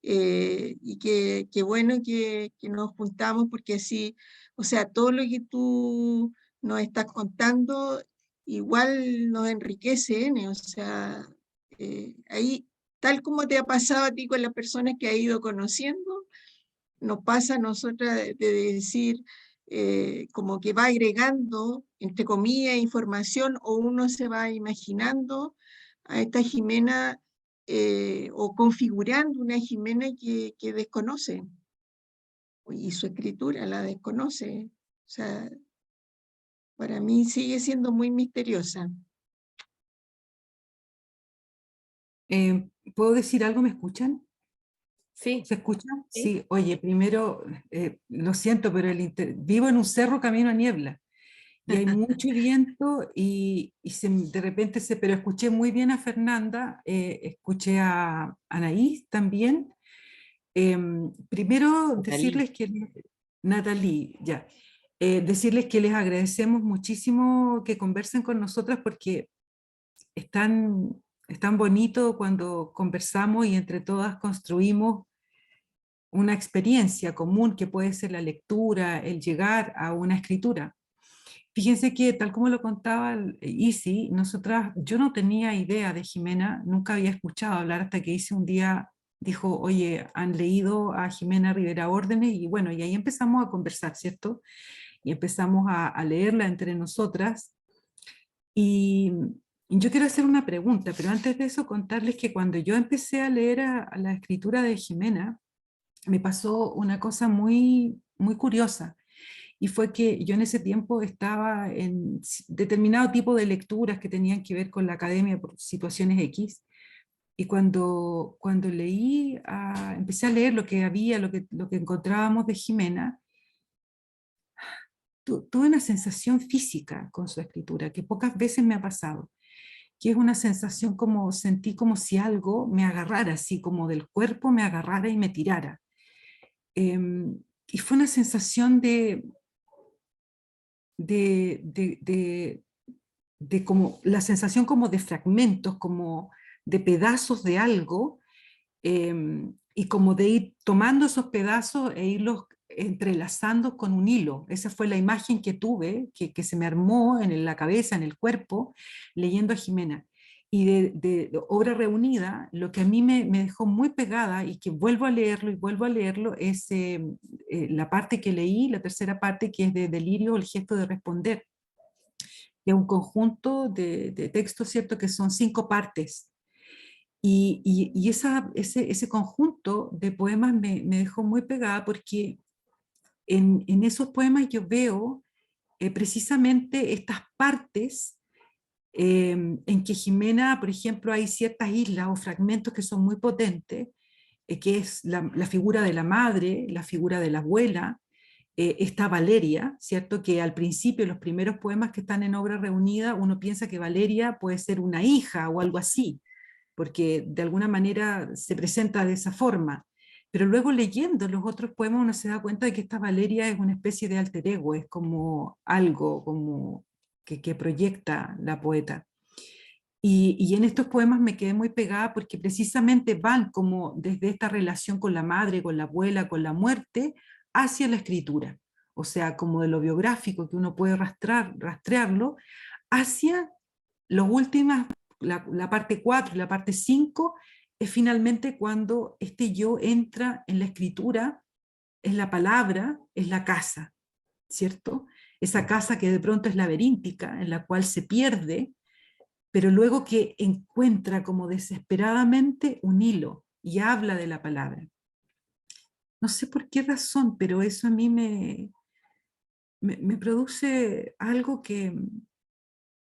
y que bueno que nos juntamos porque así, o sea, todo lo que tú nos estás contando igual nos enriquece, N, o sea, ahí, tal como te ha pasado a ti con las personas que has ido conociendo, nos pasa a nosotras de decir, como que va agregando, entre comillas, información o uno se va imaginando a esta Jimena o configurando una Jimena que desconoce y su escritura la desconoce. O sea, para mí sigue siendo muy misteriosa. ¿Puedo decir algo? ¿Me escuchan? Sí, ¿Se escucha? sí. Sí, oye, primero, lo siento, pero vivo en un cerro camino a niebla y hay mucho viento y de repente pero escuché muy bien a Fernanda, escuché a Anaís también. Primero decirles que, Natalie, ya, decirles que les agradecemos muchísimo que conversen con nosotras porque es tan bonito cuando conversamos y entre todas construimos una experiencia común que puede ser la lectura, el llegar a una escritura. Fíjense que tal como lo contaba Isi, yo no tenía idea de Jimena, nunca había escuchado hablar hasta que Isi un día dijo, oye, han leído a Jimena Rivera Órdenes, y bueno, y ahí empezamos a conversar, ¿cierto? Y empezamos a leerla entre nosotras. Y yo quiero hacer una pregunta, pero antes de eso contarles que cuando yo empecé a leer a la escritura de Jimena, me pasó una cosa muy, muy curiosa, y fue que yo en ese tiempo estaba en determinado tipo de lecturas que tenían que ver con la academia por situaciones X, y cuando empecé a leer lo que había, lo que encontrábamos de Jimena, tuve una sensación física con su escritura, que pocas veces me ha pasado, que es una sensación como, sentí como si algo me agarrara, así como del cuerpo me agarrara y me tirara. Y fue una sensación de como, la sensación como de fragmentos, como de pedazos de algo, y como de ir tomando esos pedazos e irlos entrelazando con un hilo. Esa fue la imagen que tuve, que se me armó en la cabeza, en el cuerpo, leyendo a Jimena. Y de Obra Reunida, lo que a mí me dejó muy pegada y que vuelvo a leerlo y vuelvo a leerlo es la parte que leí, la tercera parte, que es de Delirio, el gesto de responder, que es un conjunto de textos, ¿cierto?, que son 5 partes. Y ese conjunto de poemas me dejó muy pegada porque en esos poemas yo veo precisamente estas partes en que Jimena, por ejemplo, hay ciertas islas o fragmentos que son muy potentes, que es la figura de la madre, la figura de la abuela, está Valeria, ¿cierto? Que al principio, los primeros poemas que están en Obra Reunida, uno piensa que Valeria puede ser una hija o algo así, porque de alguna manera se presenta de esa forma. Pero luego leyendo los otros poemas uno se da cuenta de que esta Valeria es una especie de alter ego, es como algo como que proyecta la poeta. Y en estos poemas me quedé muy pegada porque precisamente van como desde esta relación con la madre, con la abuela, con la muerte, hacia la escritura. O sea, como de lo biográfico que uno puede rastrearlo, hacia las últimas, la parte 4 y la parte 5, es finalmente cuando este yo entra en la escritura, es la palabra, es la casa, ¿cierto? Esa casa que de pronto es laberíntica, en la cual se pierde, pero luego que encuentra como desesperadamente un hilo y habla de la palabra. No sé por qué razón, pero eso a mí me produce algo que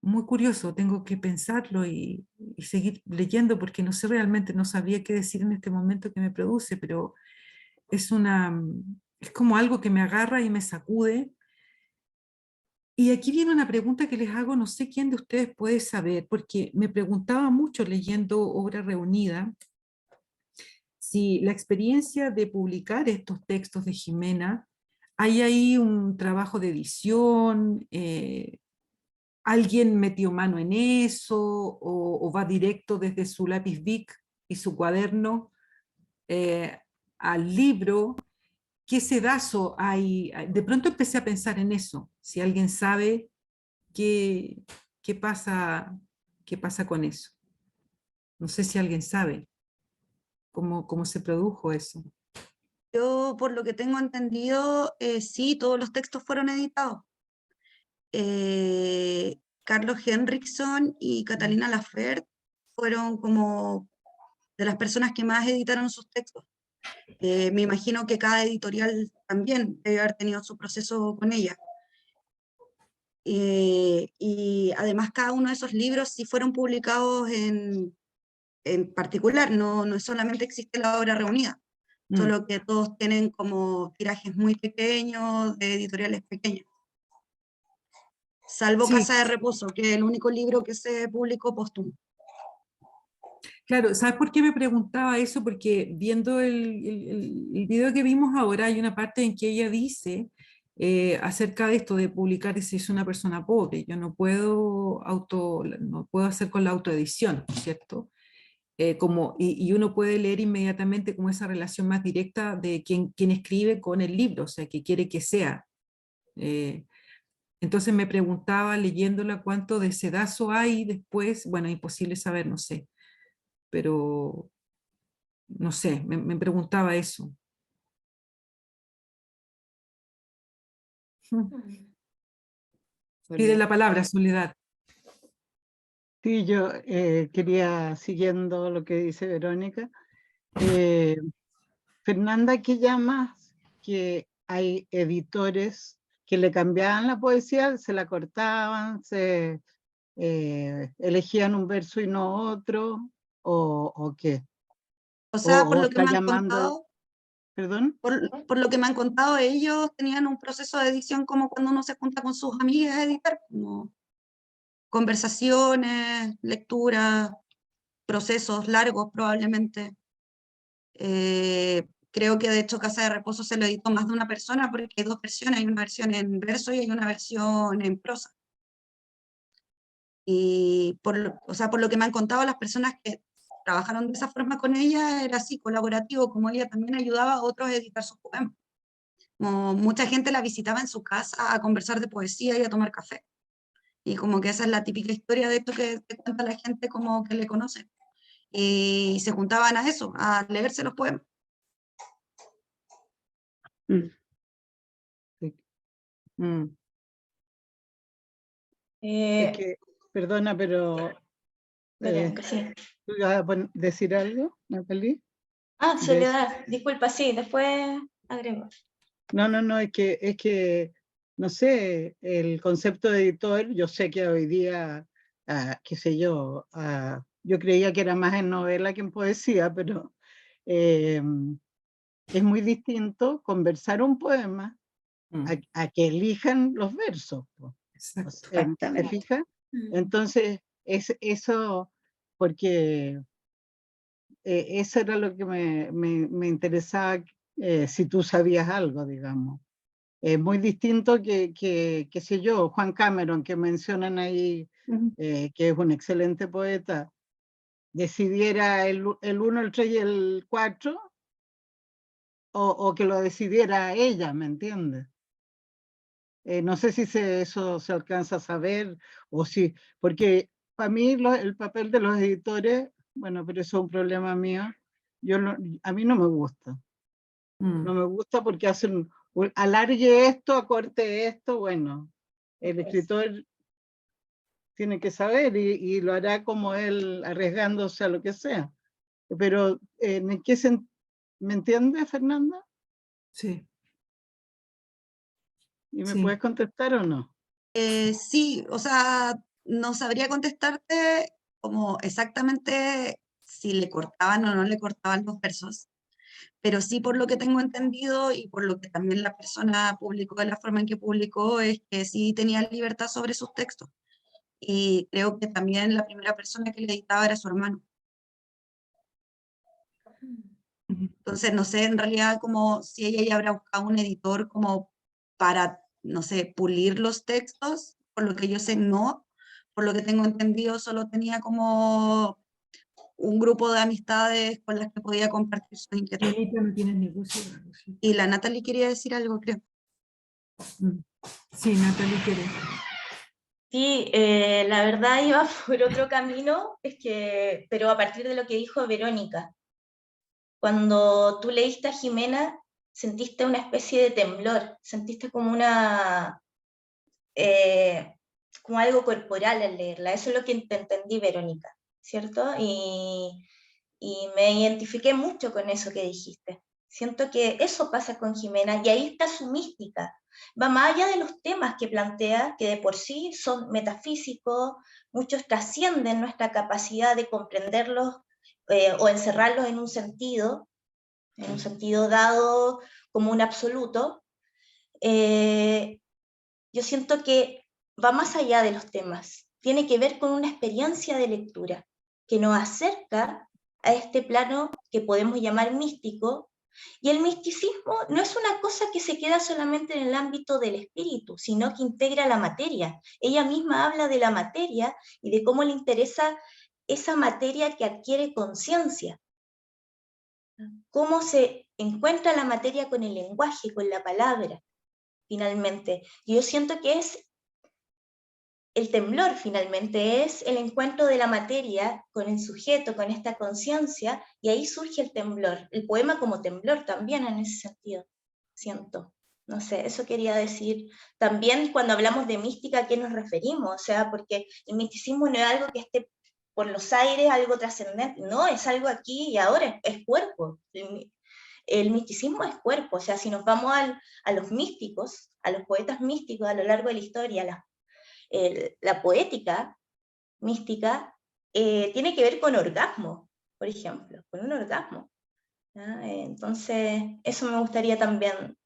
muy curioso, tengo que pensarlo y seguir leyendo porque no sé realmente, no sabía qué decir en este momento que me produce, pero es es como algo que me agarra y me sacude. Y aquí viene una pregunta que les hago, no sé quién de ustedes puede saber, porque me preguntaba mucho leyendo Obra Reunida, si la experiencia de publicar estos textos de Jimena, hay ahí un trabajo de edición, alguien metió mano en eso, o va directo desde su lápiz Bic y su cuaderno al libro. ¿Qué sedazo hay? De pronto empecé a pensar en eso, si alguien sabe qué, qué pasa, qué pasa con eso. No sé si alguien sabe cómo se produjo eso. Yo, por lo que tengo entendido, sí, todos los textos fueron editados. Carlos Henriksson y Catalina Lafert fueron como de las personas que más editaron sus textos. Me imagino que cada editorial también debe haber tenido su proceso con ella. Y además cada uno de esos libros sí fueron publicados en particular, no solamente existe la obra reunida, solo que todos tienen como tirajes muy pequeños, de editoriales pequeñas. Salvo Sí. Casa de Reposo, que es el único libro que se publicó póstumo. Claro, ¿sabes por qué me preguntaba eso? Porque viendo el video que vimos ahora, hay una parte en que ella dice acerca de esto de publicar si es una persona pobre. Yo no puedo hacer con la autoedición, ¿cierto? Y uno puede leer inmediatamente como esa relación más directa de quien escribe con el libro, o sea, que quiere que sea. Entonces me preguntaba leyéndola cuánto de sedazo hay después, bueno, imposible saber, no sé, pero no sé, me preguntaba eso. Pide la palabra, Soledad. Sí, yo quería, siguiendo lo que dice Verónica, Fernanda, ¿qué llamas que hay editores que le cambiaban la poesía, se la cortaban, se elegían un verso y no otro, o qué? O sea, por O lo que está me han llamando, contado, ¿perdón? por lo que me han contado, ellos tenían un proceso de edición como cuando uno se junta con sus amigas a editar, como conversaciones, lecturas, procesos largos probablemente. Creo que de hecho Casa de Reposo se lo editó más de una persona porque hay dos versiones, hay una versión en verso y hay una versión en prosa. Y o sea, por lo que me han contado las personas que trabajaron de esa forma con ella, era así, colaborativo, como ella también ayudaba a otros a editar sus poemas. Como mucha gente la visitaba en su casa a conversar de poesía y a tomar café. Y como que esa es la típica historia de esto que te cuenta la gente como que le conoce. Y se juntaban a eso, a leerse los poemas. Sí. Eh, Es que, perdona, pero Verónica, sí. ¿tú ibas a decir algo, Natalie? Ah, De- Soledad, disculpa, sí, después agrego. No, es que, no sé, el concepto de editor, yo sé que hoy día, qué sé yo, yo creía que era más en novela que en poesía, pero eh, es muy distinto conversar un poema a que elijan los versos. Po. Exacto. ¿Te Exactamente. fijas? Entonces, es eso, porque eso era lo que me interesaba, si tú sabías algo, digamos. Es muy distinto qué sé yo, Juan Cameron, que mencionan ahí, que es un excelente poeta, decidiera el 1, el 3 y el 4, o que lo decidiera ella, ¿me entiendes? No sé si eso se alcanza a saber, o si, porque para mí el papel de los editores, bueno, pero eso es un problema mío, a mí no me gusta. No me gusta porque hacen, alargue esto, acorte esto, bueno, el escritor tiene que saber y lo hará como él, arriesgándose a lo que sea. Pero, ¿en qué ¿me entiendes, Fernanda? Sí. ¿Y me Sí. puedes contestar o no? Sí, o sea, no sabría contestarte como exactamente si le cortaban o no le cortaban los versos, pero sí por lo que tengo entendido y por lo que también la persona publicó de la forma en que publicó, es que sí tenía libertad sobre sus textos. Y creo que también la primera persona que le editaba era su hermano. Entonces, no sé en realidad como si ella ya habrá buscado un editor como para, no sé, pulir los textos, por lo que yo sé, no. Por lo que tengo entendido, solo tenía como un grupo de amistades con las que podía compartir sus inquietudes. No tienes negocio. Y la Natalie quería decir algo, creo. Sí, Natalie quiere. Sí, la verdad iba por otro camino, pero a partir de lo que dijo Verónica. Cuando tú leíste a Jimena, sentiste una especie de temblor, sentiste como como algo corporal al leerla. Eso es lo que te entendí, Verónica, ¿cierto? Y me identifiqué mucho con eso que dijiste. Siento que eso pasa con Jimena y ahí está su mística. Va más allá de los temas que plantea, que de por sí son metafísicos, muchos trascienden nuestra capacidad de comprenderlos o encerrarlos en un sentido dado como un absoluto. Yo siento que va más allá de los temas, tiene que ver con una experiencia de lectura que nos acerca a este plano que podemos llamar místico, y el misticismo no es una cosa que se queda solamente en el ámbito del espíritu, sino que integra la materia. Ella misma habla de la materia y de cómo le interesa esa materia que adquiere conciencia. Cómo se encuentra la materia con el lenguaje, con la palabra, finalmente. Y yo siento que es el temblor, finalmente, es el encuentro de la materia con el sujeto, con esta conciencia, y ahí surge el temblor. El poema como temblor también en ese sentido, siento. No sé, eso quería decir. También cuando hablamos de mística, ¿a qué nos referimos? O sea, porque el misticismo no es algo que esté por los aires, algo trascendente, no, es algo aquí y ahora, es cuerpo. El misticismo es cuerpo, o sea, si nos vamos a los místicos, a los poetas místicos a lo largo de la historia, la poética mística tiene que ver con orgasmo, por ejemplo, con un orgasmo. Entonces, eso me gustaría también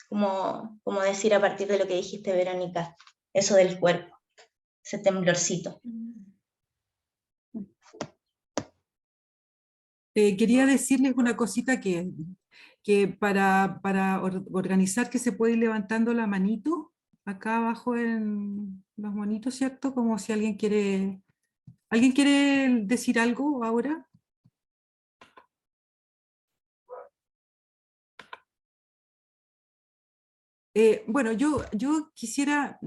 como decir a partir de lo que dijiste, Verónica, eso del cuerpo, ese temblorcito. Quería decirles una cosita que para organizar que se puede ir levantando la manito, acá abajo en los monitos, ¿cierto? Como si ¿alguien quiere decir algo ahora? Bueno, yo quisiera,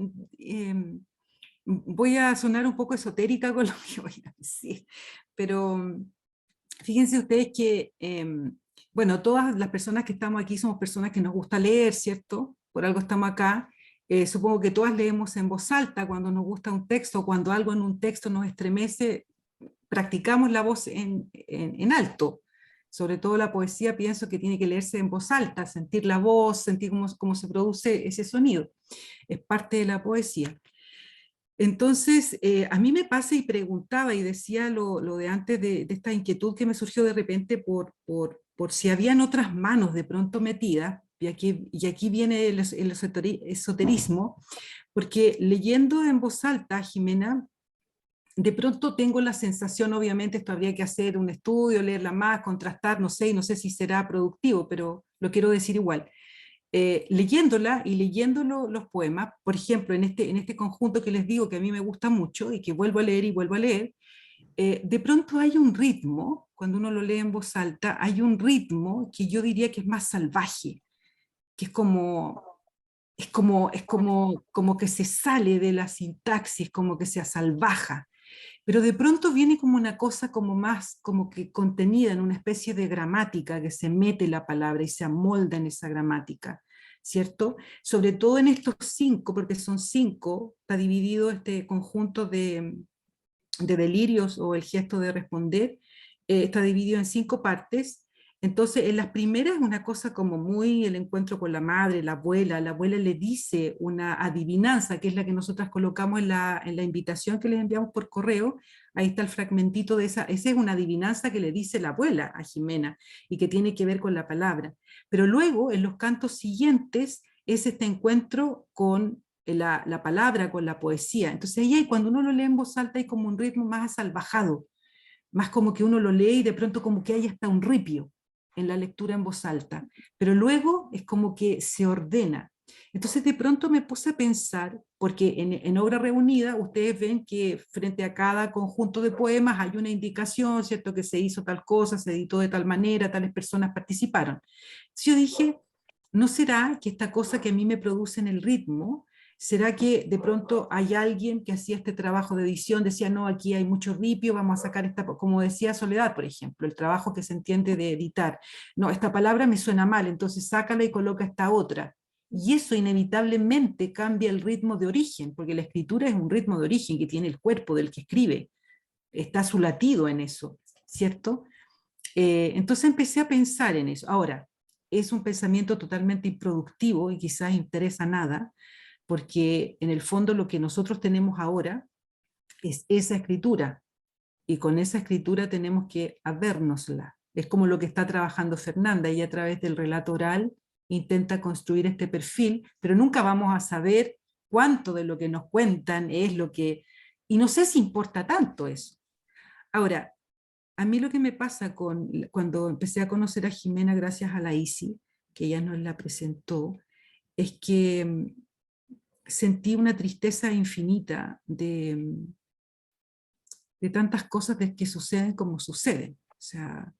voy a sonar un poco esotérica con lo que voy a decir, pero fíjense ustedes que, bueno, todas las personas que estamos aquí somos personas que nos gusta leer, ¿cierto? Por algo estamos acá. Supongo que todas leemos en voz alta cuando nos gusta un texto, cuando algo en un texto nos estremece, practicamos la voz en alto. Sobre todo la poesía pienso que tiene que leerse en voz alta, sentir la voz, sentir cómo se produce ese sonido. Es parte de la poesía. Entonces, a mí me pasa y preguntaba y decía lo de antes de esta inquietud que me surgió de repente por si habían otras manos de pronto metidas, y aquí viene el esoterismo, porque leyendo en voz alta, Jimena, de pronto tengo la sensación, obviamente esto habría que hacer un estudio, leerla más, contrastar, no sé, y no sé si será productivo, pero lo quiero decir igual. leyéndola y leyendo los poemas, por ejemplo, en este conjunto que les digo que a mí me gusta mucho y que vuelvo a leer y vuelvo a leer, de pronto hay un ritmo, cuando uno lo lee en voz alta, hay un ritmo que yo diría que es más salvaje, que es como que se sale de la sintaxis, como que se asalvaja, pero de pronto viene como una cosa como más, como que contenida en una especie de gramática, que se mete la palabra y se amolda en esa gramática, ¿cierto? Sobre todo en estos 5, porque son 5, está dividido este conjunto de delirios o el gesto de responder, está dividido en 5 partes. Entonces, en las primeras una cosa como muy el encuentro con la madre, la abuela le dice una adivinanza, que es la que nosotras colocamos en la invitación que les enviamos por correo. Ahí está el fragmentito de esa es una adivinanza que le dice la abuela a Jimena, y que tiene que ver con la palabra. Pero luego, en los cantos siguientes, es este encuentro con la palabra, con la poesía. Entonces ahí cuando uno lo lee en voz alta hay como un ritmo más asalvajado, más como que uno lo lee y de pronto como que hay hasta un ripio en la lectura en voz alta, pero luego es como que se ordena. Entonces de pronto me puse a pensar, porque en Obra Reunida ustedes ven que frente a cada conjunto de poemas hay una indicación, ¿cierto? Que se hizo tal cosa, se editó de tal manera, tales personas participaron. Entonces yo dije, ¿no será que esta cosa que a mí me produce en el ritmo, será que de pronto hay alguien que hacía este trabajo de edición, decía, no, aquí hay mucho ripio, vamos a sacar esta, como decía Soledad, por ejemplo, el trabajo que se entiende de editar, no, esta palabra me suena mal, entonces sácala y coloca esta otra, y eso inevitablemente cambia el ritmo de origen, porque la escritura es un ritmo de origen que tiene el cuerpo del que escribe, está su latido en eso, ¿cierto? Entonces empecé a pensar en eso. Ahora, es un pensamiento totalmente improductivo y quizás interesa nada, porque en el fondo lo que nosotros tenemos ahora es esa escritura, y con esa escritura tenemos que habérnosla. Es como lo que está trabajando Fernanda, ella a través del relato oral intenta construir este perfil, pero nunca vamos a saber cuánto de lo que nos cuentan es lo que... Y no sé si importa tanto eso. Ahora, a mí lo que me pasa cuando empecé a conocer a Jimena gracias a la ISI, que ella nos la presentó, es que sentí una tristeza infinita de tantas cosas que suceden como suceden. O sea,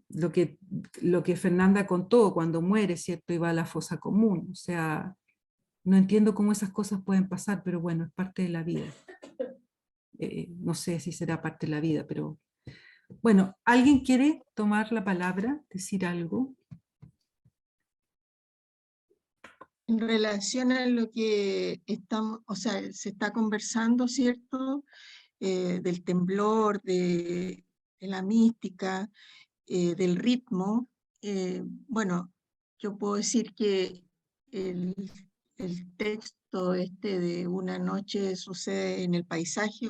lo que Fernanda contó cuando muere, ¿cierto? Y va a la fosa común. O sea, no entiendo cómo esas cosas pueden pasar, pero bueno, es parte de la vida. No sé si será parte de la vida, pero... Bueno, ¿alguien quiere tomar la palabra, decir algo? En relación a lo que estamos, o sea, se está conversando, ¿cierto? Del temblor, de la mística, del ritmo. Bueno, yo puedo decir que el texto este de Una noche sucede en el paisaje,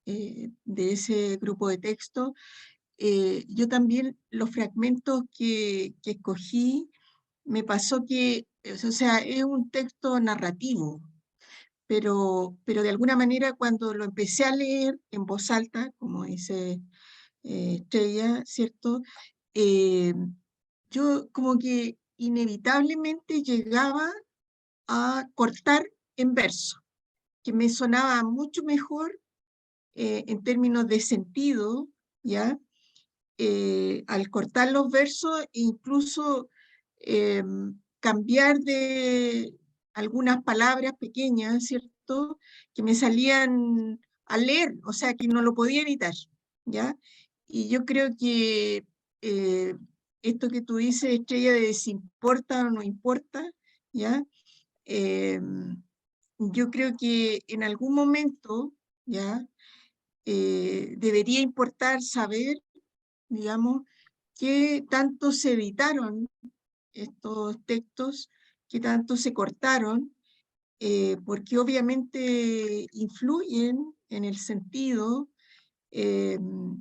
de ese grupo de texto, yo también los fragmentos que escogí, me pasó que, o sea, es un texto narrativo, pero de alguna manera cuando lo empecé a leer en voz alta, como dice Estrella, ¿cierto? Yo como que inevitablemente llegaba a cortar en verso, que me sonaba mucho mejor en términos de sentido, ¿ya? Al cortar los versos e incluso cambiar de algunas palabras pequeñas, ¿cierto? Que me salían al leer, o sea, que no lo podía evitar, ¿ya? Y yo creo que esto que tú dices, Estrella, de si importa o no importa, ¿ya? Yo creo que en algún momento, ¿ya? Debería importar saber, digamos, qué tanto se editaron estos textos, qué tanto se cortaron, porque obviamente influyen en el sentido,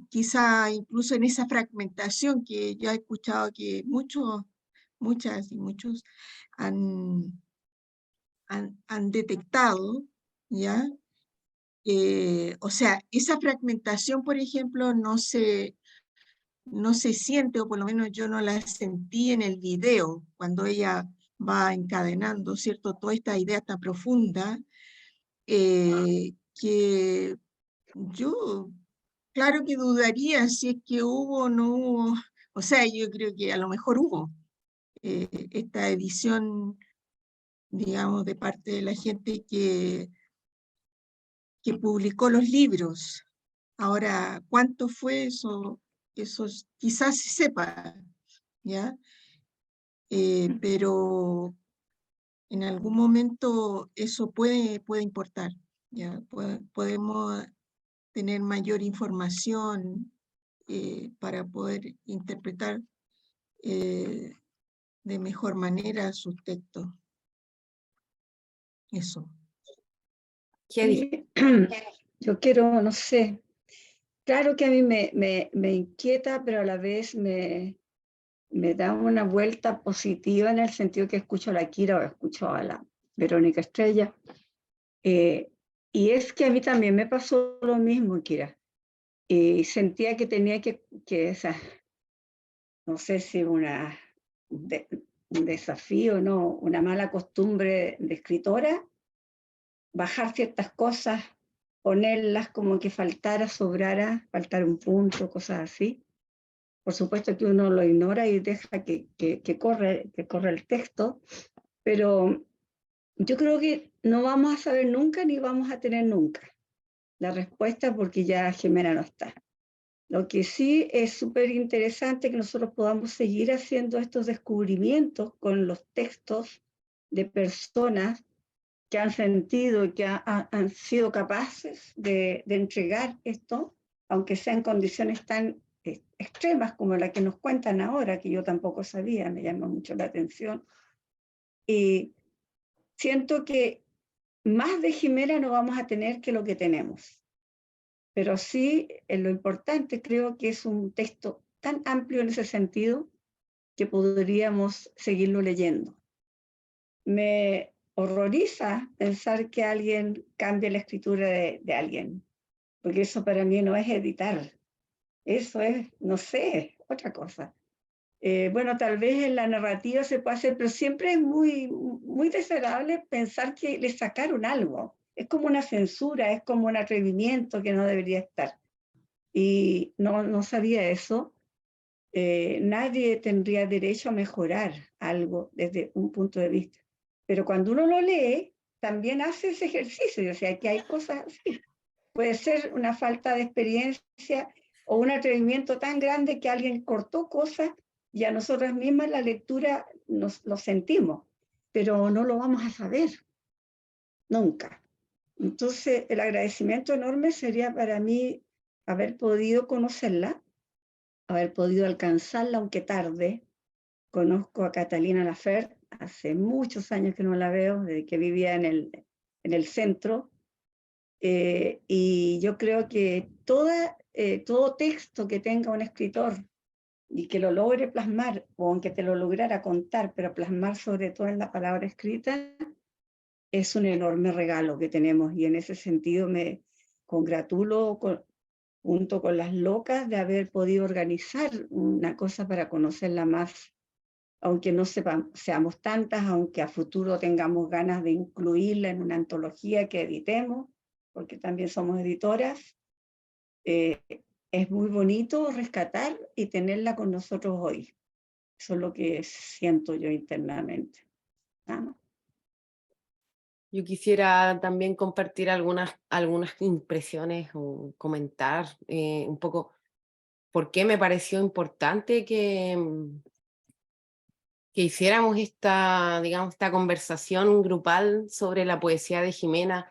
quizá incluso en esa fragmentación que ya he escuchado que muchas y muchos han detectado, ¿ya? O sea, esa fragmentación, por ejemplo, no se no se siente, o por lo menos yo no la sentí en el video, cuando ella va encadenando, ¿cierto? Toda esta idea tan profunda, que yo, claro que dudaría si es que hubo o no hubo, o sea, yo creo que a lo mejor hubo esta edición, digamos, de parte de la gente que publicó los libros. Ahora, ¿cuánto fue eso? Eso quizás se sepa, ¿ya? Pero en algún momento eso puede importar, ¿ya? Podemos tener mayor información para poder interpretar de mejor manera sus textos. Eso. Yo quiero, no sé, claro que a mí me inquieta, pero a la vez me da una vuelta positiva en el sentido que escucho a la Kira o escucho a la Verónica Estrella. Y es que a mí también me pasó lo mismo, Kira. Y sentía que tenía que esa, no sé si un desafío, no, una mala costumbre de escritora, bajar ciertas cosas, ponerlas como que faltara, sobrara, faltar un punto, cosas así. Por supuesto que uno lo ignora y deja que corre el texto, pero yo creo que no vamos a saber nunca ni vamos a tener nunca la respuesta porque ya Jimena no está. Lo que sí es súper interesante que nosotros podamos seguir haciendo estos descubrimientos con los textos de personas que han sentido y que han sido capaces de entregar esto, aunque sean condiciones tan extremas como la que nos cuentan ahora, que yo tampoco sabía, me llama mucho la atención. Y siento que más de Jimena no vamos a tener que lo que tenemos. Pero sí, en lo importante creo que es un texto tan amplio en ese sentido que podríamos seguirlo leyendo. Me horroriza pensar que alguien cambie la escritura de alguien, porque eso para mí no es editar, eso es, no sé, otra cosa. Bueno, tal vez en la narrativa se puede hacer, pero siempre es muy, muy desagradable pensar que le sacaron algo. Es como una censura, es como un atrevimiento que no debería estar. Y no sabía eso. Nadie tendría derecho a mejorar algo desde un punto de vista. Pero cuando uno lo lee, también hace ese ejercicio, o sea, que hay cosas así. Puede ser una falta de experiencia o un atrevimiento tan grande que alguien cortó cosas y a nosotras mismas la lectura lo sentimos, pero no lo vamos a saber nunca. Entonces, el agradecimiento enorme sería para mí haber podido conocerla, haber podido alcanzarla, aunque tarde. Conozco a Catalina Lafert, hace muchos años que no la veo, desde que vivía en el centro, y yo creo que todo texto que tenga un escritor y que lo logre plasmar, o aunque te lo lograra contar, pero plasmar sobre todo en la palabra escrita, es un enorme regalo que tenemos, y en ese sentido me congratulo junto con las locas de haber podido organizar una cosa para conocerla más, aunque no seamos tantas, aunque a futuro tengamos ganas de incluirla en una antología que editemos, porque también somos editoras. Es muy bonito rescatar y tenerla con nosotros hoy. Eso es lo que siento yo internamente. Yo quisiera también compartir algunas impresiones o comentar un poco por qué me pareció importante que hiciéramos esta conversación grupal sobre la poesía de Jimena.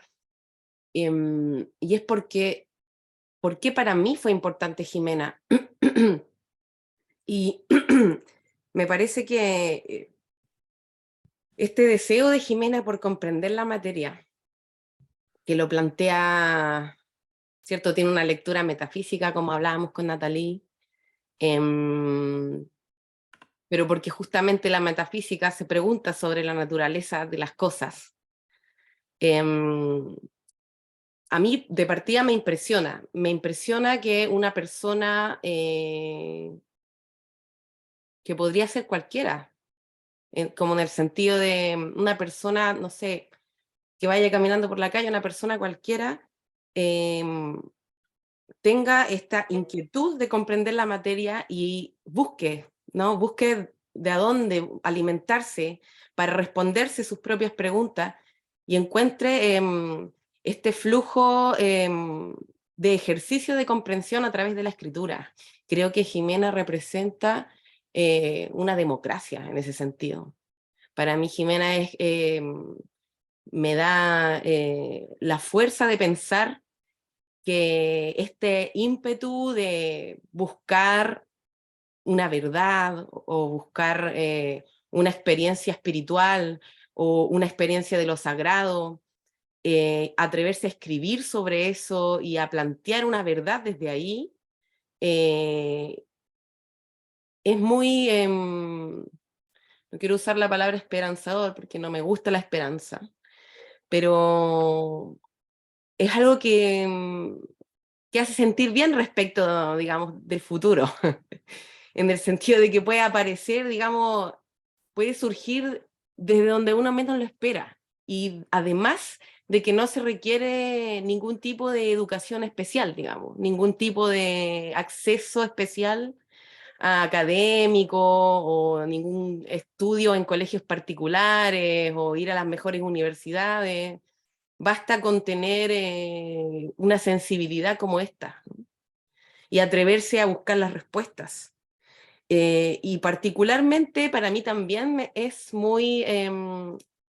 Y es porque para mí fue importante Jimena. Y me parece que este deseo de Jimena por comprender la materia, que lo plantea, ¿cierto? Tiene una lectura metafísica, como hablábamos con Nathalie, pero porque justamente la metafísica se pregunta sobre la naturaleza de las cosas. A mí de partida me impresiona que una persona que podría ser cualquiera, como en el sentido de una persona, no sé, que vaya caminando por la calle, una persona cualquiera, tenga esta inquietud de comprender la materia y busque, ¿no? Busque de a dónde alimentarse para responderse sus propias preguntas y encuentre este flujo de ejercicio de comprensión a través de la escritura. Creo que Jimena representa una democracia en ese sentido. Para mí Jimena es, me da la fuerza de pensar que este ímpetu de buscar una verdad o buscar una experiencia espiritual o una experiencia de lo sagrado, atreverse a escribir sobre eso y a plantear una verdad desde ahí, es muy, no quiero usar la palabra esperanzador porque no me gusta la esperanza, pero es algo que hace sentir bien respecto, digamos, del futuro, en el sentido de que puede aparecer, digamos, puede surgir desde donde uno menos lo espera, y además de que no se requiere ningún tipo de educación especial, digamos, ningún tipo de acceso especial académico o ningún estudio en colegios particulares o ir a las mejores universidades. Basta con tener una sensibilidad como esta, ¿no? Y atreverse a buscar las respuestas. Y particularmente para mí también es muy,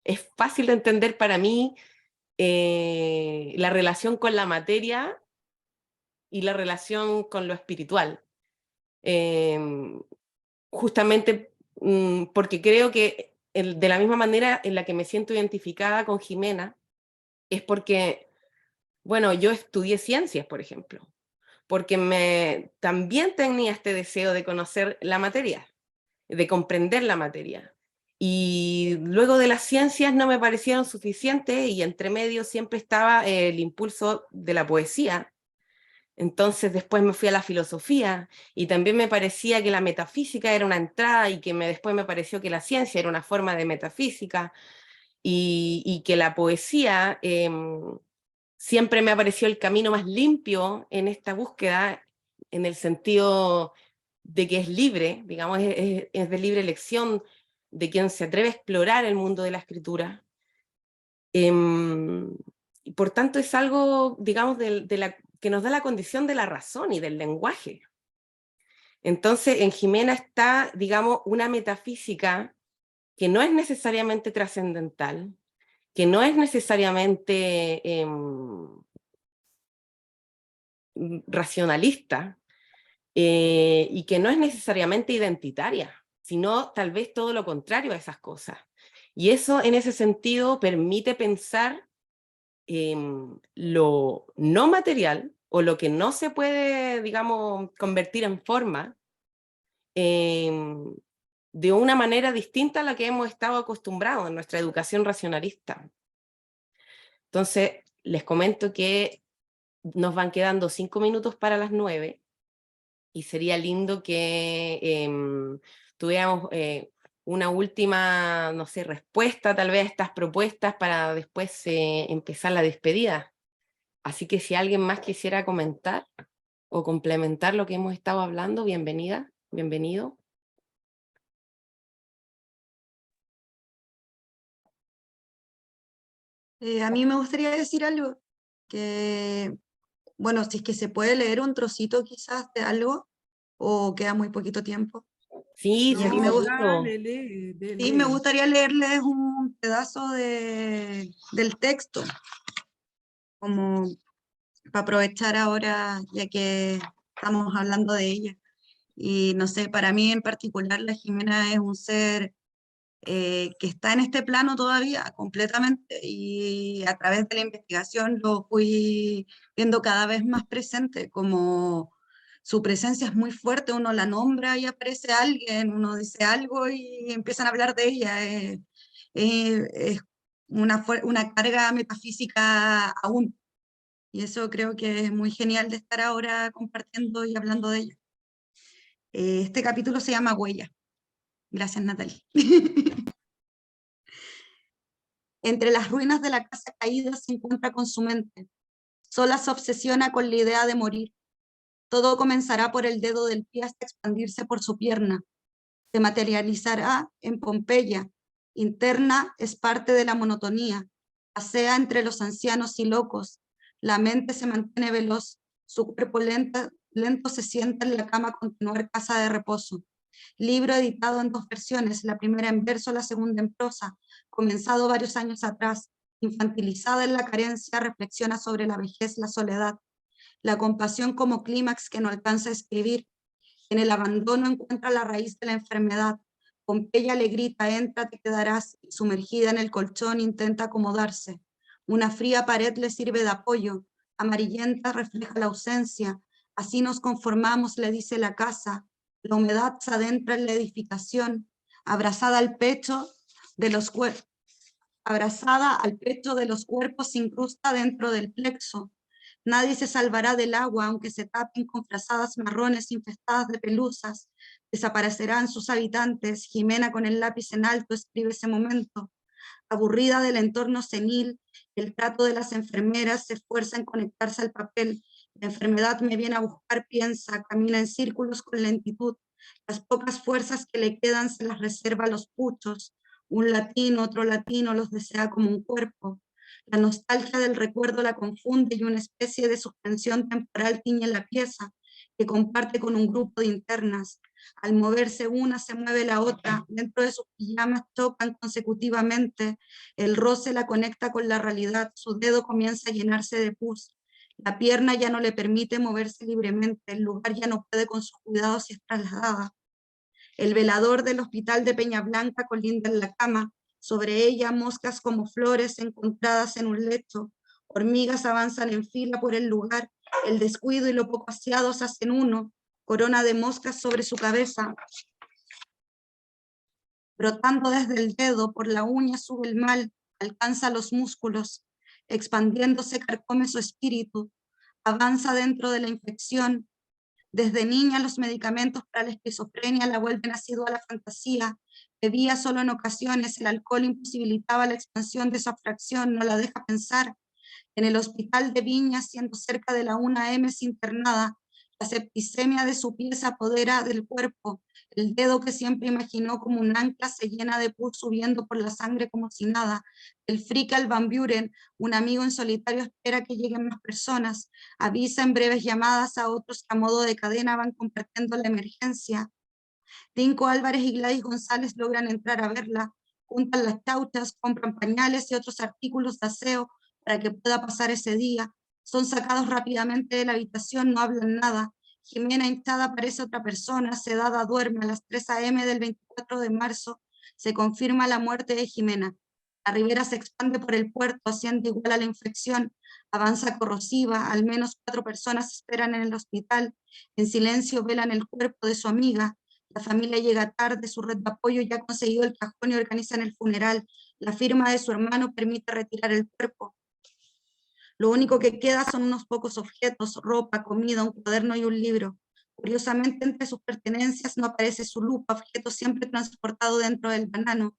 es fácil de entender para mí la relación con la materia y la relación con lo espiritual. Justamente porque creo que de la misma manera en la que me siento identificada con Jimena, es porque, bueno, yo estudié ciencias, por ejemplo, porque también tenía este deseo de conocer la materia, de comprender la materia. Y luego de las ciencias no me parecieron suficientes y entre medio siempre estaba el impulso de la poesía. Entonces después me fui a la filosofía y también me parecía que la metafísica era una entrada y que después me pareció que la ciencia era una forma de metafísica y que la poesía siempre me pareció el camino más limpio en esta búsqueda, en el sentido de que es libre, digamos, es de libre elección de quien se atreve a explorar el mundo de la escritura. Y por tanto es algo, digamos, que nos da la condición de la razón y del lenguaje. Entonces en Jimena está, digamos, una metafísica que no es necesariamente trascendental, que no es necesariamente racionalista, y que no es necesariamente identitaria, sino tal vez todo lo contrario a esas cosas. Y eso en ese sentido permite pensar lo no material o lo que no se puede, digamos, convertir en forma, de una manera distinta a la que hemos estado acostumbrados en nuestra educación racionalista. Entonces, les comento que nos van quedando 5 minutos para las 9, y sería lindo que tuviéramos una última, no sé, respuesta tal vez a estas propuestas para después empezar la despedida. Así que si alguien más quisiera comentar o complementar lo que hemos estado hablando, bienvenida, bienvenido. A mí me gustaría decir algo, que, bueno, si es que se puede leer un trocito quizás de algo, o queda muy poquito tiempo. Sí, Y a mí me gusta, Dale, sí, me gustaría leerles un pedazo del texto, como para aprovechar ahora, ya que estamos hablando de ella. Y no sé, para mí en particular la Jimena es un ser que está en este plano todavía completamente, y a través de la investigación lo fui viendo cada vez más presente, como su presencia es muy fuerte, uno la nombra y aparece alguien, uno dice algo y empiezan a hablar de ella. Es una carga metafísica aún, y eso creo que es muy genial de estar ahora compartiendo y hablando de ella. Este capítulo se llama Huella. Gracias, Natalie. Entre las ruinas de la casa caída se encuentra con su mente. Sola se obsesiona con la idea de morir. Todo comenzará por el dedo del pie hasta expandirse por su pierna. Se materializará en Pompeya. Interna es parte de la monotonía. Pasea entre los ancianos y locos. La mente se mantiene veloz. Su cuerpo lento se sienta en la cama a continuar casa de reposo. Libro editado en 2 versiones, la primera en verso, la segunda en prosa, comenzado varios años atrás. Infantilizada en la carencia, reflexiona sobre la vejez, la soledad, la compasión como clímax que no alcanza a escribir. En el abandono encuentra la raíz de la enfermedad. Pompeya le grita, entra, te quedarás. Sumergida en el colchón intenta acomodarse. Una fría pared le sirve de apoyo. Amarillenta refleja la ausencia. Así nos conformamos, le dice la casa. La humedad se adentra en la edificación. Abrazada al pecho de los cuerpos se incrusta dentro del plexo. Nadie se salvará del agua, aunque se tapen con frazadas marrones infestadas de pelusas. Desaparecerán sus habitantes. Jimena, con el lápiz en alto, escribe ese momento. Aburrida del entorno senil, el trato de las enfermeras, se esfuerza en conectarse al papel. La enfermedad me viene a buscar, piensa, camina en círculos con lentitud. Las pocas fuerzas que le quedan se las reserva a los puchos. Un latino, otro latino, los desea como un cuerpo. La nostalgia del recuerdo la confunde y una especie de suspensión temporal tiñe la pieza que comparte con un grupo de internas. Al moverse una, se mueve la otra. Dentro de sus pijamas chocan consecutivamente. El roce la conecta con la realidad. Su dedo comienza a llenarse de pus. La pierna ya no le permite moverse libremente. El lugar ya no puede con sus cuidados y es trasladada. El velador del hospital de Peña Blanca colinda en la cama. Sobre ella moscas como flores encontradas en un lecho. Hormigas avanzan en fila por el lugar. El descuido y lo poco aseado se hacen uno. Corona de moscas sobre su cabeza. Brotando desde el dedo, por la uña sube el mal, alcanza los músculos. Expandiéndose carcome su espíritu. Avanza dentro de la infección. Desde niña los medicamentos para la esquizofrenia la vuelven asidua a la fantasía. Bebía solo en ocasiones, el alcohol imposibilitaba la expansión de esa fracción, no la deja pensar. En el hospital de Viña, siendo cerca de la 1 AM, es internada. La septicemia de su piel se apodera del cuerpo. El dedo que siempre imaginó como un ancla se llena de pus subiendo por la sangre como si nada. El Frickel Van Buren, un amigo en solitario, espera que lleguen más personas. Avisa en breves llamadas a otros que a modo de cadena van compartiendo la emergencia. Tinko Álvarez y Gladys González logran entrar a verla. Juntan las chauchas, compran pañales y otros artículos de aseo para que pueda pasar ese día. Son sacados rápidamente de la habitación, no hablan nada. Jimena, hinchada, parece otra persona, sedada, duerme. A las 3 AM del 24 de marzo se confirma la muerte de Jimena. La ribera se expande por el puerto, haciendo igual a la infección. Avanza corrosiva, al menos 4 personas esperan en el hospital. En silencio velan el cuerpo de su amiga. La familia llega tarde, su red de apoyo ya ha conseguido el cajón y organizan el funeral. La firma de su hermano permite retirar el cuerpo. Lo único que queda son unos pocos objetos, ropa, comida, un cuaderno y un libro. Curiosamente, entre sus pertenencias no aparece su lupa, objeto siempre transportado dentro del banano.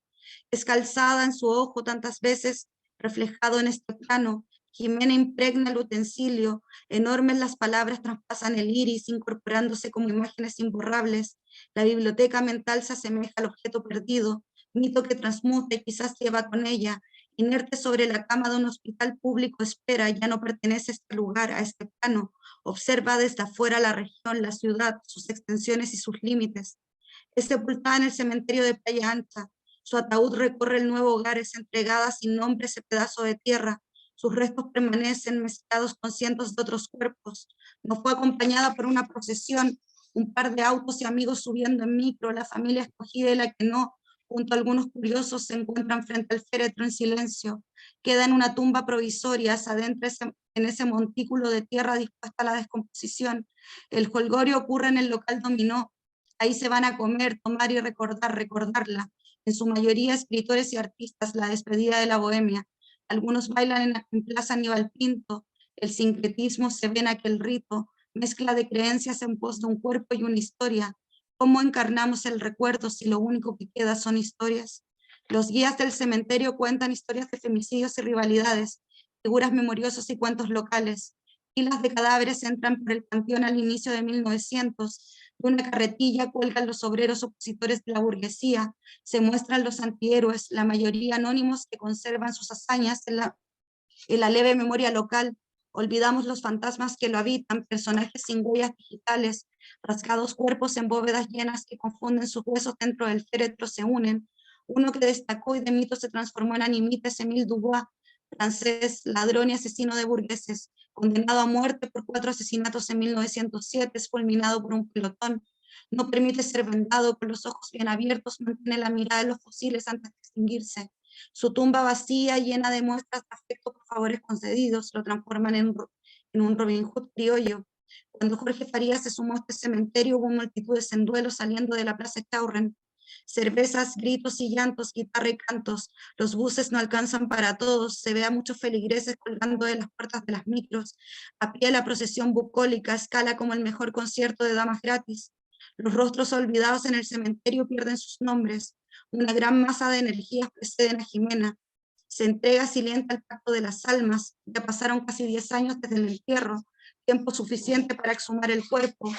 Es calzada en su ojo tantas veces, reflejado en este plano. Jimena impregna el utensilio, enormes las palabras traspasan el iris, incorporándose como imágenes imborrables. La biblioteca mental se asemeja al objeto perdido, mito que transmuta y quizás lleva con ella. Inerte sobre la cama de un hospital público espera, ya no pertenece a este lugar, a este plano. Observa desde afuera la región, la ciudad, sus extensiones y sus límites. Es sepultada en el cementerio de Playa Ancha. Su ataúd recorre el nuevo hogar, es entregada sin nombre ese pedazo de tierra. Sus restos permanecen mezclados con cientos de otros cuerpos. No fue acompañada por una procesión, un par de autos y amigos subiendo en micro, la familia escogida y la que no, junto a algunos curiosos, se encuentran frente al féretro en silencio. Queda en una tumba provisoria, se adentra en ese montículo de tierra dispuesta a la descomposición. El jolgorio ocurre en el local dominó. Ahí se van a comer, tomar y recordarla. En su mayoría escritores y artistas, la despedida de la bohemia. Algunos bailan en Plaza Aníbal Pinto. El sincretismo se ve en aquel rito, mezcla de creencias en pos de un cuerpo y una historia. ¿Cómo encarnamos el recuerdo si lo único que queda son historias? Los guías del cementerio cuentan historias de femicidios y rivalidades, figuras memoriosas y cuentos locales. Filas de cadáveres entran por el panteón al inicio de 1900. De una carretilla cuelgan los obreros opositores de la burguesía. Se muestran los antihéroes, la mayoría anónimos que conservan sus hazañas en la leve memoria local. Olvidamos los fantasmas que lo habitan, personajes sin huellas digitales, rasgados cuerpos en bóvedas llenas que confunden sus huesos dentro del féretro se unen. Uno que destacó y de mito se transformó en animita es Émile Dubois, francés, ladrón y asesino de burgueses, condenado a muerte por 4 asesinatos en 1907, es fulminado por un pelotón. No permite ser vendado, con los ojos bien abiertos, mantiene la mirada de los fusiles antes de extinguirse. Su tumba vacía, llena de muestras de afecto por favores concedidos, lo transforman en un Robin Hood criollo. Cuando Jorge Farías se sumó a este cementerio, hubo multitudes en duelo saliendo de la plaza Chaurren. Cervezas, gritos y llantos, guitarra y cantos. Los buses no alcanzan para todos. Se ve a muchos feligreses colgando de las puertas de las micros. A pie la procesión bucólica escala como el mejor concierto de damas gratis. Los rostros olvidados en el cementerio pierden sus nombres. Una gran masa de energías preceden a Jimena. Se entrega silente al pacto de las almas. Ya pasaron casi 10 años desde el entierro, tiempo suficiente para exhumar el cuerpo.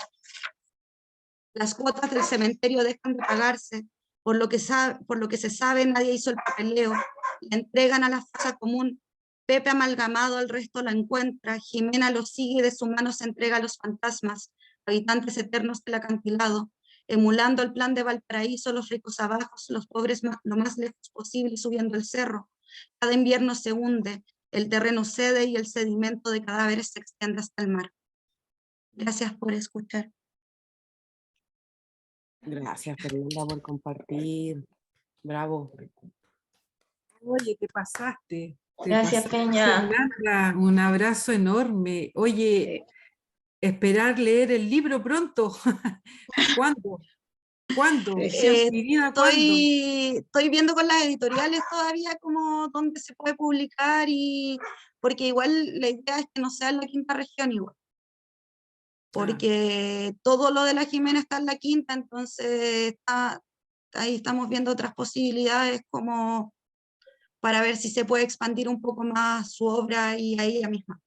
Las cuotas del cementerio dejan de pagarse. Por lo que se sabe, nadie hizo el papeleo. Le entregan a la fosa común. Pepe, amalgamado al resto, la encuentra. Jimena lo sigue y de su mano se entrega a los fantasmas, habitantes eternos del acantilado. Emulando el plan de Valparaíso, los ricos abajo, los pobres lo más lejos posible subiendo el cerro. Cada invierno se hunde, el terreno cede y el sedimento de cadáveres se extiende hasta el mar. Gracias por escuchar. Gracias, Fernanda, por compartir. Bravo. Oye, te pasaste. Gracias, Peña. Fernanda, un abrazo enorme. Oye, esperar leer el libro pronto. ¿Cuándo? ¿Cuándo? Mi vida, ¿cuándo? Estoy viendo con las editoriales todavía como dónde se puede publicar, porque igual la idea es que no sea en la quinta región igual. Porque todo lo de la Jimena está en la quinta, entonces ahí estamos viendo otras posibilidades como para ver si se puede expandir un poco más su obra y a ella misma.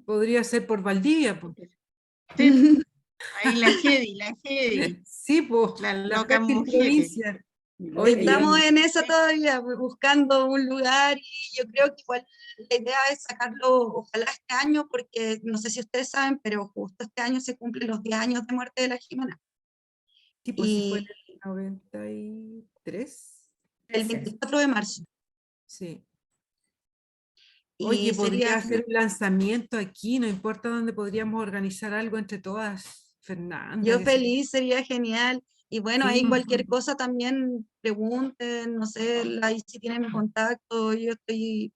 Podría ser por Valdivia. Sí. Ahí la Jedi. Sí, pues, La la loca mujer. provincia. Estamos en eso todavía, buscando un lugar, y yo creo que igual la idea es sacarlo, ojalá este año, porque no sé si ustedes saben, pero justo este año se cumplen los 10 años de muerte de la Jimena. Sí, pues sí fue en el 93. El 24 de marzo. Sí. Oye, podría hacer un lanzamiento aquí, no importa dónde podríamos organizar algo entre todas, Fernanda. Yo feliz, sería genial. Y bueno, Sí. ahí cualquier cosa también pregunten, no sé, ahí si tienen mi contacto, yo estoy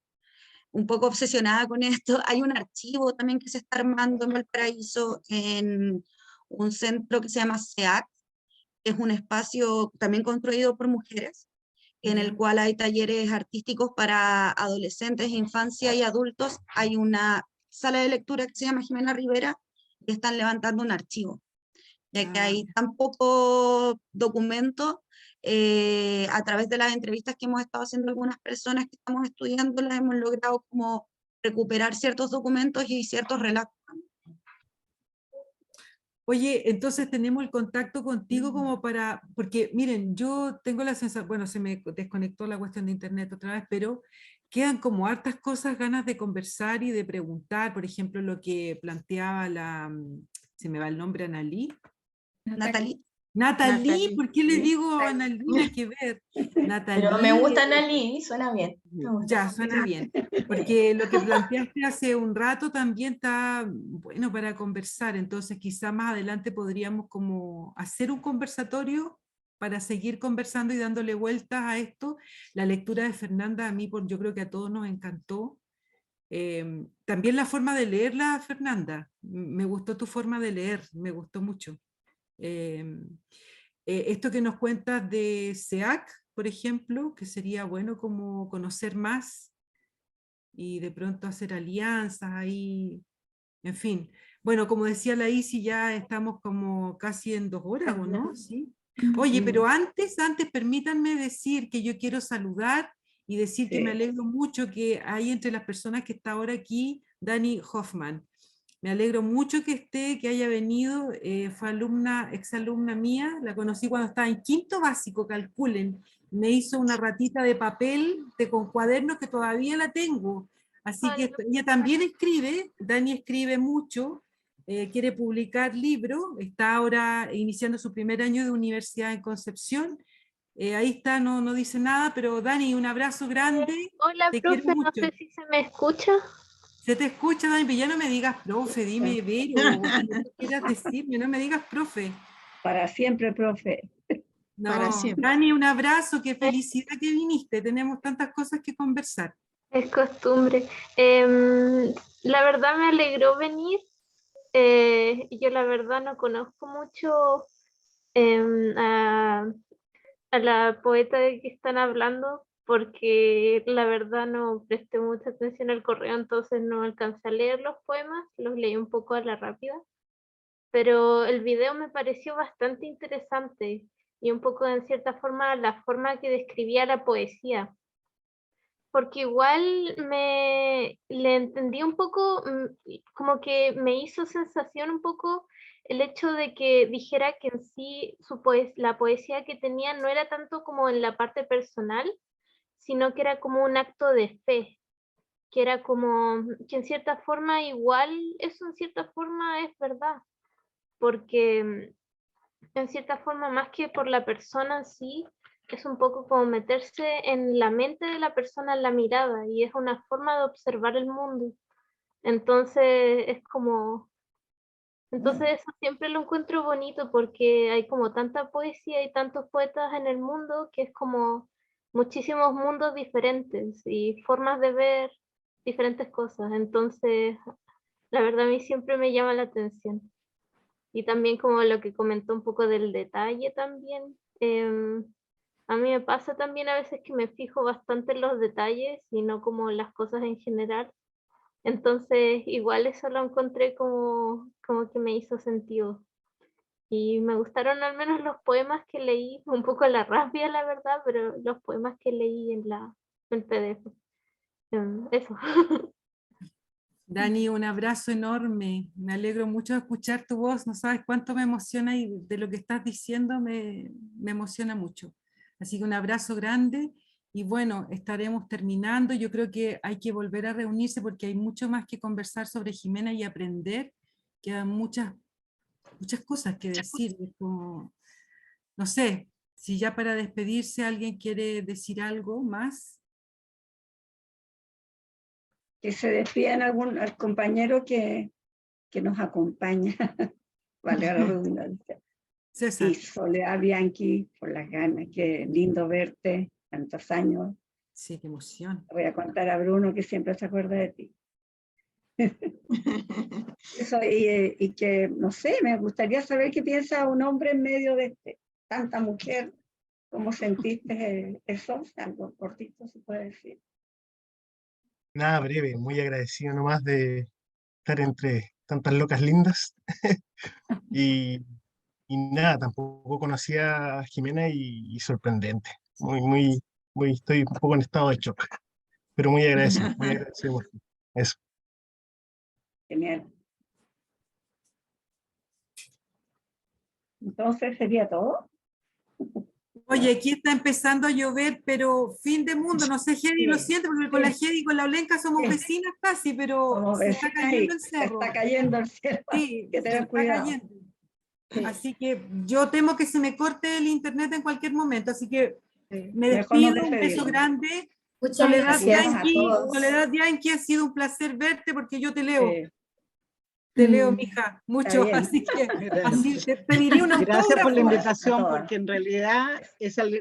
un poco obsesionada con esto. Hay un archivo también que se está armando en Valparaíso, en un centro que se llama SEAC, que es un espacio también construido por mujeres, en el cual hay talleres artísticos para adolescentes, infancia y adultos. Hay una sala de lectura que se llama Jimena Rivera y están levantando un archivo, ya que hay tan poco documento. A través de las entrevistas que hemos estado haciendo algunas personas que estamos estudiándolas, hemos logrado como recuperar ciertos documentos y ciertos relatos. Oye, entonces tenemos el contacto contigo como para, porque miren, yo tengo la sensación, bueno, se me desconectó la cuestión de internet otra vez, pero quedan como hartas cosas, ganas de conversar y de preguntar, por ejemplo, lo que planteaba se me va el nombre, Natalie, ¿por qué le digo a Analina que ver? Natalie, Pero me gusta Analí, suena bien. Ya, suena bien, porque lo que planteaste hace un rato también está bueno para conversar, entonces quizá más adelante podríamos como hacer un conversatorio para seguir conversando y dándole vueltas a esto. La lectura de Fernanda a mí, yo creo que a todos nos encantó. También la forma de leerla, Fernanda, me gustó tu forma de leer, me gustó mucho. Esto que nos cuentas de SEAC, por ejemplo, que sería bueno como conocer más y de pronto hacer alianzas ahí, en fin. Bueno, como decía la Isi, ya estamos como casi en 2 horas, ¿o no? Hablando. Sí. Oye, pero antes permítanme decir que yo quiero saludar y decir que me Sí. alegro mucho que hay entre las personas que está ahora aquí, Dani Hoffman. Me alegro mucho que esté, que haya venido, fue exalumna mía, la conocí cuando estaba en 5º básico, calculen. Me hizo una ratita de papel con cuadernos que todavía la tengo. Así que ella también escribe, Dani escribe mucho, quiere publicar libros, está ahora iniciando su primer año de universidad en Concepción. Ahí está, no dice nada, pero Dani, un abrazo grande, Hola, te quiero profe, no mucho. sé si se me escucha. Se te escucha, Dani, pero ya no me digas profe, dime Vero, como tú quieras decirme, no me digas profe. Para siempre, profe. Para No, siempre. Dani, un abrazo, qué felicidad que viniste, tenemos tantas cosas que conversar. Es costumbre. La verdad me alegró venir. Yo la verdad no conozco mucho a la poeta de que están hablando porque la verdad no presté mucha atención al correo, entonces no alcancé a leer los poemas, los leí un poco a la rápida, pero el video me pareció bastante interesante y un poco en cierta forma la forma que describía la poesía. Porque igual le entendí un poco, como que me hizo sensación un poco el hecho de que dijera que en sí la poesía que tenía no era tanto como en la parte personal, sino que era como un acto de fe, que era como que en cierta forma igual eso en cierta forma es verdad, porque en cierta forma más que por la persona en sí, es un poco como meterse en la mente de la persona, en la mirada, y es una forma de observar el mundo. Entonces es como, entonces eso siempre lo encuentro bonito porque hay como tanta poesía y tantos poetas en el mundo que es como muchísimos mundos diferentes y formas de ver diferentes cosas. Entonces, la verdad a mí siempre me llama la atención. Y también como lo que comentó un poco del detalle también. A mí me pasa también a veces que me fijo bastante en los detalles y no como las cosas en general. Entonces, igual eso lo encontré como que me hizo sentido. Y me gustaron al menos los poemas que leí, un poco la rabia, la verdad, pero los poemas que leí en PDF. Eso. Dani, un abrazo enorme, me alegro mucho de escuchar tu voz, no sabes cuánto me emociona y de lo que estás diciendo me emociona mucho. Así que un abrazo grande y bueno, estaremos terminando, yo creo que hay que volver a reunirse porque hay mucho más que conversar sobre Jimena y aprender, quedan muchas cosas que decir, es como, no sé, si ya para despedirse alguien quiere decir algo más. Que se despidan al compañero que nos acompaña, valga la redundancia. César. Y Soledad Bianchi, por las ganas, qué lindo verte, tantos años. Sí, qué emoción. Voy a contar a Bruno que siempre se acuerda de ti. Eso, y que, no sé, me gustaría saber qué piensa un hombre en medio de tanta mujer. ¿Cómo sentiste eso? Algo cortito se puede decir. Nada, breve, muy agradecido nomás de estar entre tantas locas lindas. y, y nada, tampoco conocía a Jimena y sorprendente. Estoy un poco en estado de shock, pero muy agradecido por eso. Genial. Entonces, ¿sería todo? Oye, aquí está empezando a llover, pero fin de mundo, no sé, Jedi, lo siento, porque con la Jedi y con la Olenka somos vecinas casi, pero se está cayendo el cerro. Está cayendo el cielo. Sí, que tener cuidado. cayendo. Así que yo temo que se me corte el internet en cualquier momento, así que me despido, un beso grande. Muchas Soledad gracias a todos. Bianchi, ha sido un placer verte porque yo te leo. Te leo, mija, mucho, así que te pediría un autógrafo. Gracias por la invitación, porque en realidad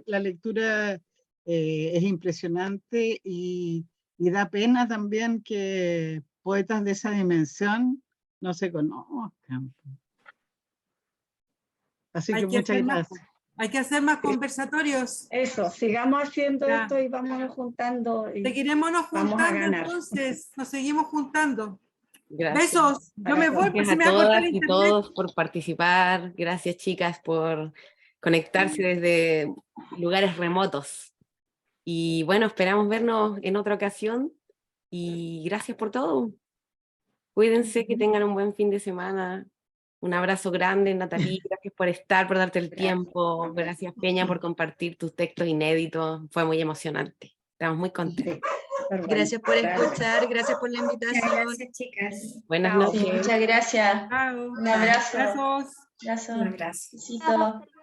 la lectura es impresionante y da pena también que poetas de esa dimensión no se conozcan. Así que muchas gracias. Hay que hacer más conversatorios. Eso, sigamos haciendo esto y vámonos juntando. Seguiremos juntando entonces, nos seguimos juntando. Gracias. Besos. Yo me voy, pues Gracias se a me va a cortar todas el y internet. todos por participar. Gracias, chicas, por conectarse desde lugares remotos. Y bueno, esperamos vernos en otra ocasión. Y gracias por todo. Cuídense, que tengan un buen fin de semana. Un abrazo grande, Natalie. Gracias por estar, por darte el tiempo. Gracias, Peña, por compartir tus textos inéditos. Fue muy emocionante. Estamos muy contentos. Gracias por escuchar, gracias por la invitación. Gracias, chicas. Buenas Chao. noches. Muchas gracias. Chao. Un abrazo. Abrazos. Abrazo. Un abrazo. Besito.